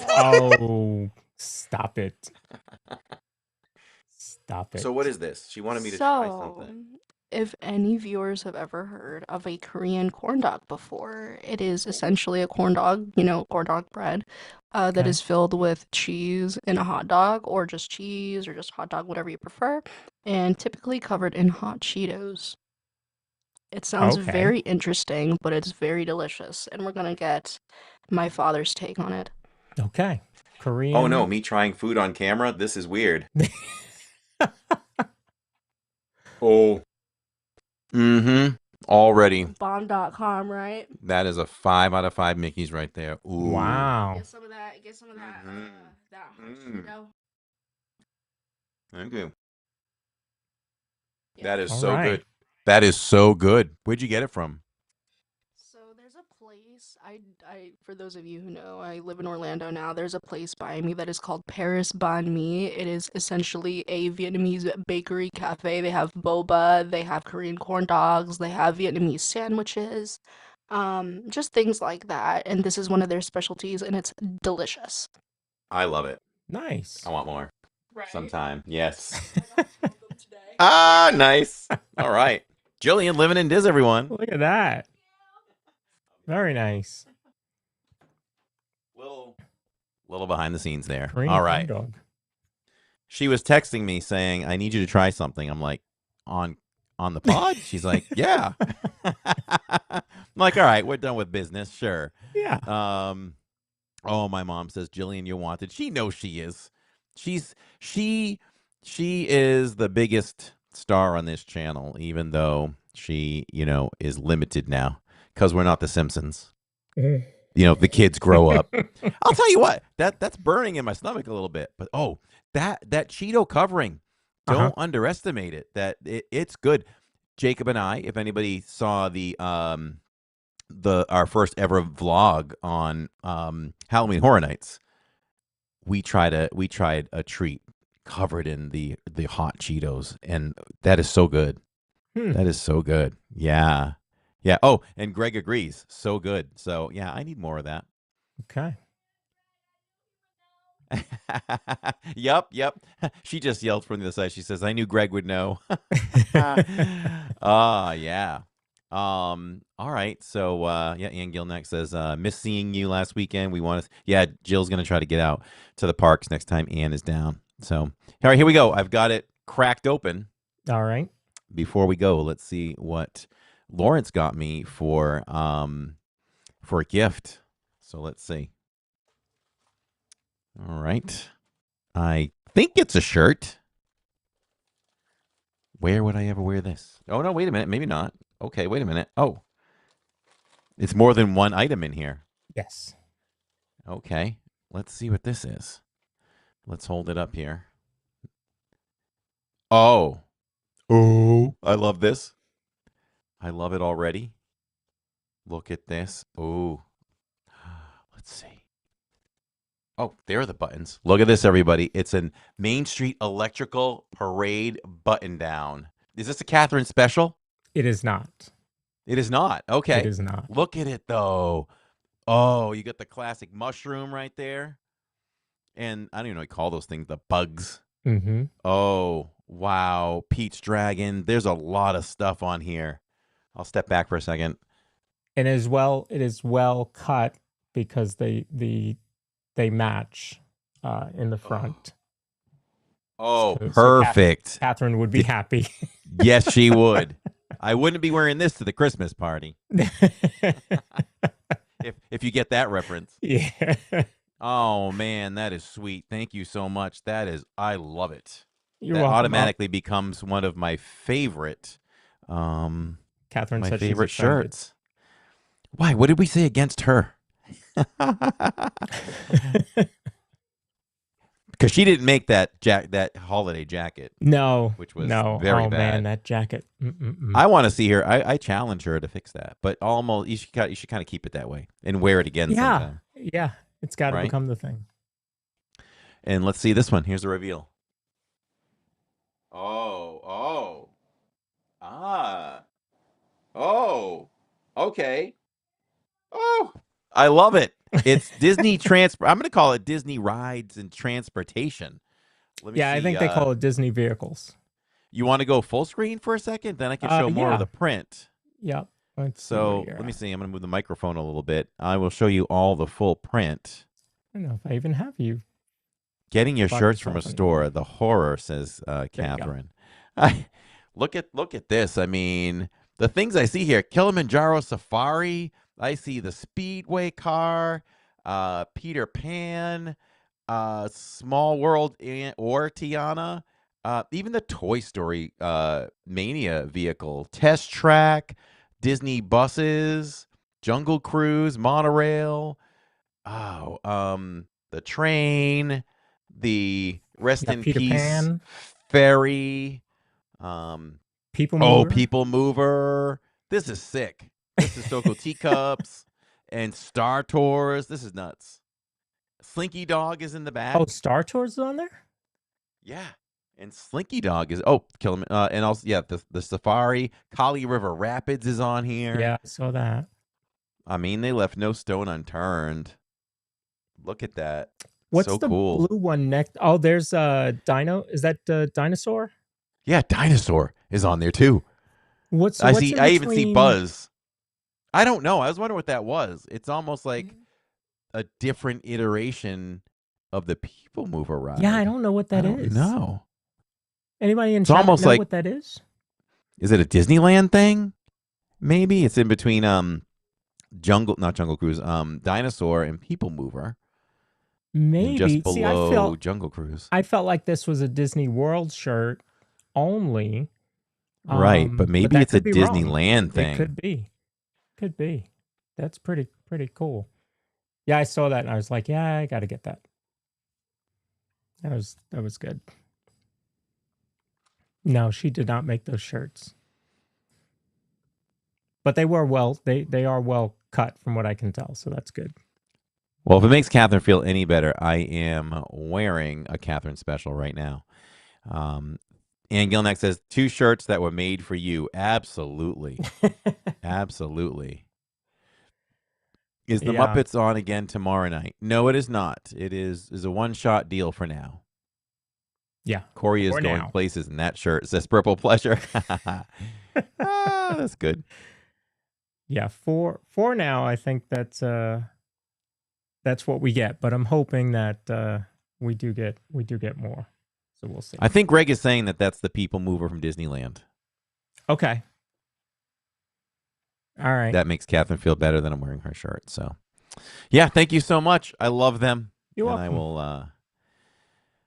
Oh, stop it. Stop it. So what is this? She wanted me to try something. If any viewers have ever heard of a Korean corn dog before, it is essentially a corn dog, corn dog bread, that is filled with cheese and a hot dog, or just cheese, or just hot dog, whatever you prefer, and typically covered in hot Cheetos. It sounds very interesting, but it's very delicious, and we're gonna get my father's take on it. Okay. Korean. Oh no, me trying food on camera? This is weird. Oh. Mm-hmm. Already. Bomb.com, right? That is a 5 out of 5 Mickeys right there. Ooh. Wow. Get some of that. That hot Cheeto. Thank you. Yeah. That is All so right. good. That is so good. Where'd you get it from? So there's a place, for those of you who know, I live in Orlando now. There's a place by me that is called Paris Banh Mi. It is essentially a Vietnamese bakery cafe. They have boba, they have Korean corn dogs, they have Vietnamese sandwiches, just things like that. And this is one of their specialties, and it's delicious. I love it. Nice. I want more. Right. Sometime. Yes. Ah, nice. All right. Jillian living in Diz, everyone. Look at that. Very nice. Little behind the scenes there. Korean All corn right. dog. She was texting me saying, I need you to try something. I'm like, on the pod? She's like, yeah. I'm like, all right, we're done with business. Sure. Yeah. Oh, my mom says, Jillian, you're wanted. She knows she is. She is the biggest star on this channel, even though she, is limited now because we're not the Simpsons. The kids grow up. I'll tell you what, that's burning in my stomach a little bit. But that Cheeto covering, don't underestimate it. It's good. Jacob and I, if anybody saw our first ever vlog on Halloween Horror Nights, we tried a treat covered in the hot Cheetos, and that is so good. That is so good. Yeah. Oh, and Greg agrees. So good. So yeah, I need more of that. Okay. Yep. She just yelled from the other side. She says, I knew Greg would know. Yeah. All right. So Ann Gilnack says, miss seeing you last weekend. Jill's gonna try to get out to the parks next time Ann is down. So all right, here we go. I've got it cracked open. All right. Before we go, let's see what Lawrence got me for a gift. So let's see. All right. I think it's a shirt. Where would I ever wear this? Oh, no, wait a minute. Maybe not. Okay, wait a minute. Oh, it's more than one item in here. Yes. Okay. Let's see what this is. Let's hold it up here. Oh, I love this. I love it already. Look at this. Oh, let's see. Oh, there are the buttons. Look at this, everybody. It's a Main Street Electrical Parade button down. Is this a Catherine special? It is not. It is not. Okay. It is not. Look at it, though. Oh, you got the classic mushroom right there. And I don't even know what you call those things, the bugs. Mm-hmm. Oh, wow. Pete's Dragon. There's a lot of stuff on here. I'll step back for a second. And it is well cut because they match in the front. Oh, So perfect. Catherine would be happy. Yes, she would. I wouldn't be wearing this to the Christmas party. If you get that reference. Yeah. Oh man, that is sweet. Thank you so much. I love it. You're That welcome. automatically becomes one of my favorite Catherine my said she's favorite offended. shirts. Why? What did we say against her? Because she didn't make that holiday jacket. No, which was no. very Oh bad. man, that jacket. I want to see her. I challenge her to fix that, but almost you should kind of keep it that way and wear it again Yeah, sometime. yeah. It's got to Right? become the thing. And let's see this one. Here's the reveal. Oh, okay. Oh, I love it. It's Disney I'm going to call it Disney Rides and Transportation. Let me see. I think they call it Disney vehicles. You want to go full screen for a second? Then I can show more yeah. of the print. Yep. So let me see. I'm going to move the microphone a little bit. I will show you all the full print. I don't know if I even have you. Getting your Bought shirts from a yourself store, the horror, says Catherine. Look at this. I mean, the things I see here: Kilimanjaro Safari. I see the Speedway car, Peter Pan, Small World, or Tiana. Even the Toy Story Mania vehicle, Test Track, Disney buses, Jungle Cruise, monorail. The train, the Rest in Peter Peace Pan. ferry, People Mover. People Mover. This is sick. This is Soko Teacups and Star Tours. This is nuts. Slinky Dog is in the back. Oh, Star Tours is on there? Yeah. And Slinky Dog is and also the Safari, Kali River Rapids is on here. Yeah, I saw that. I mean, they left no stone unturned. Look at that. What's so the cool. blue one next? Oh, there's Dino. Is that Dinosaur? Yeah, Dinosaur is on there too. What's I in even see between- Buzz. I don't know. I was wondering what that was. It's almost like a different iteration of the People Mover ride. Yeah, I don't know what that is. No. Anybody in It's chat almost know like- what that is? Is it a Disneyland thing? Maybe it's in between not Jungle Cruise, Dinosaur and People Mover. Maybe. And just See, I below felt Jungle Cruise. I felt like this was a Disney World shirt only. Right, but maybe that it's a could be wrong. Disneyland thing. It could be. Could be. That's pretty cool. Yeah, I saw that and I was like, yeah, I got to get that. That was good. No, she did not make those shirts. But they were they are well cut from what I can tell, so that's good. Well, if it makes Catherine feel any better, I am wearing a Catherine special right now. Ann Gilnack says, 2 shirts that were made for you. Absolutely. Absolutely. Is the Yeah. Muppets on again tomorrow night? No, it is not. It is a one-shot deal for now. Yeah. Corey is For going now. places in that shirt. It says Purple Pleasure. That's good. Yeah, for now, I think that's what we get. But I'm hoping that we do get more. So we'll see. I think Greg is saying that that's the People Mover from Disneyland. Okay. All right. That makes Catherine feel better than I'm wearing her shirt. So, yeah, thank you so much. I love them. You're and welcome. I will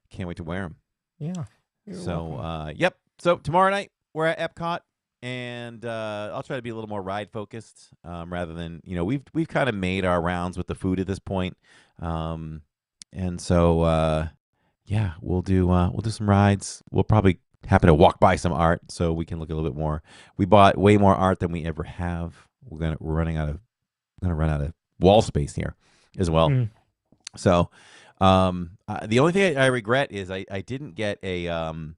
can't wait to wear them. Yeah. You're So, welcome. yep. So tomorrow night we're at Epcot, and I'll try to be a little more ride focused rather than we've kind of made our rounds with the food at this point, and so yeah, we'll do some rides. We'll probably happen to walk by some art so we can look a little bit more. We bought way more art than we ever have. We're gonna run out of wall space here as well. So the only thing I regret is I didn't get an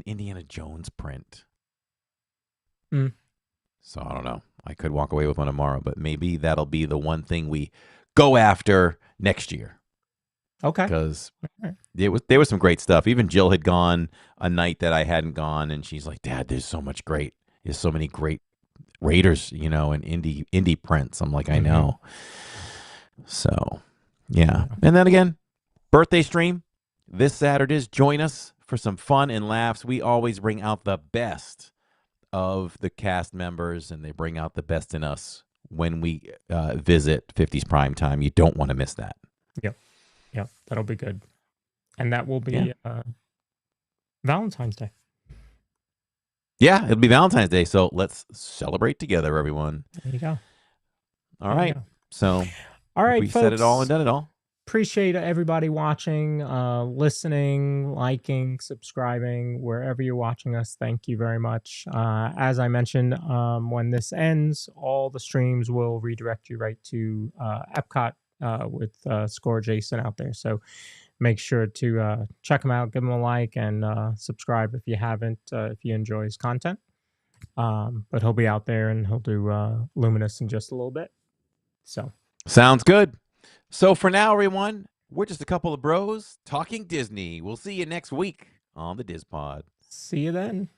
Indiana Jones print. So I don't know. I could walk away with one tomorrow, but maybe that'll be the one thing we go after next year. Okay. Because there was some great stuff. Even Jill had gone a night that I hadn't gone, and she's like, "Dad, there's so many great Raiders, and indie prints." I'm like, I know. So, yeah. And then again, birthday stream this Saturday. Join us for some fun and laughs. We always bring out the best of the cast members, and they bring out the best in us when we visit 50s Prime Time. You don't want to miss that. Yep. Yep, that'll be good. And that will be Valentine's Day. Yeah, it'll be Valentine's Day, so let's celebrate together, everyone. There you go. All right. So all right, we said it all and folks. done it all. Appreciate everybody watching, listening, liking, subscribing, wherever you're watching us. Thank you very much. As I mentioned, when this ends, all the streams will redirect you right to Epcot with Score Jason out there. So make sure to check him out, give him a like, and subscribe if you haven't, if you enjoy his content. But he'll be out there and he'll do Luminous in just a little bit. So sounds good. So for now, everyone, we're just a couple of bros talking Disney. We'll see you next week on the DIZPod. See you then.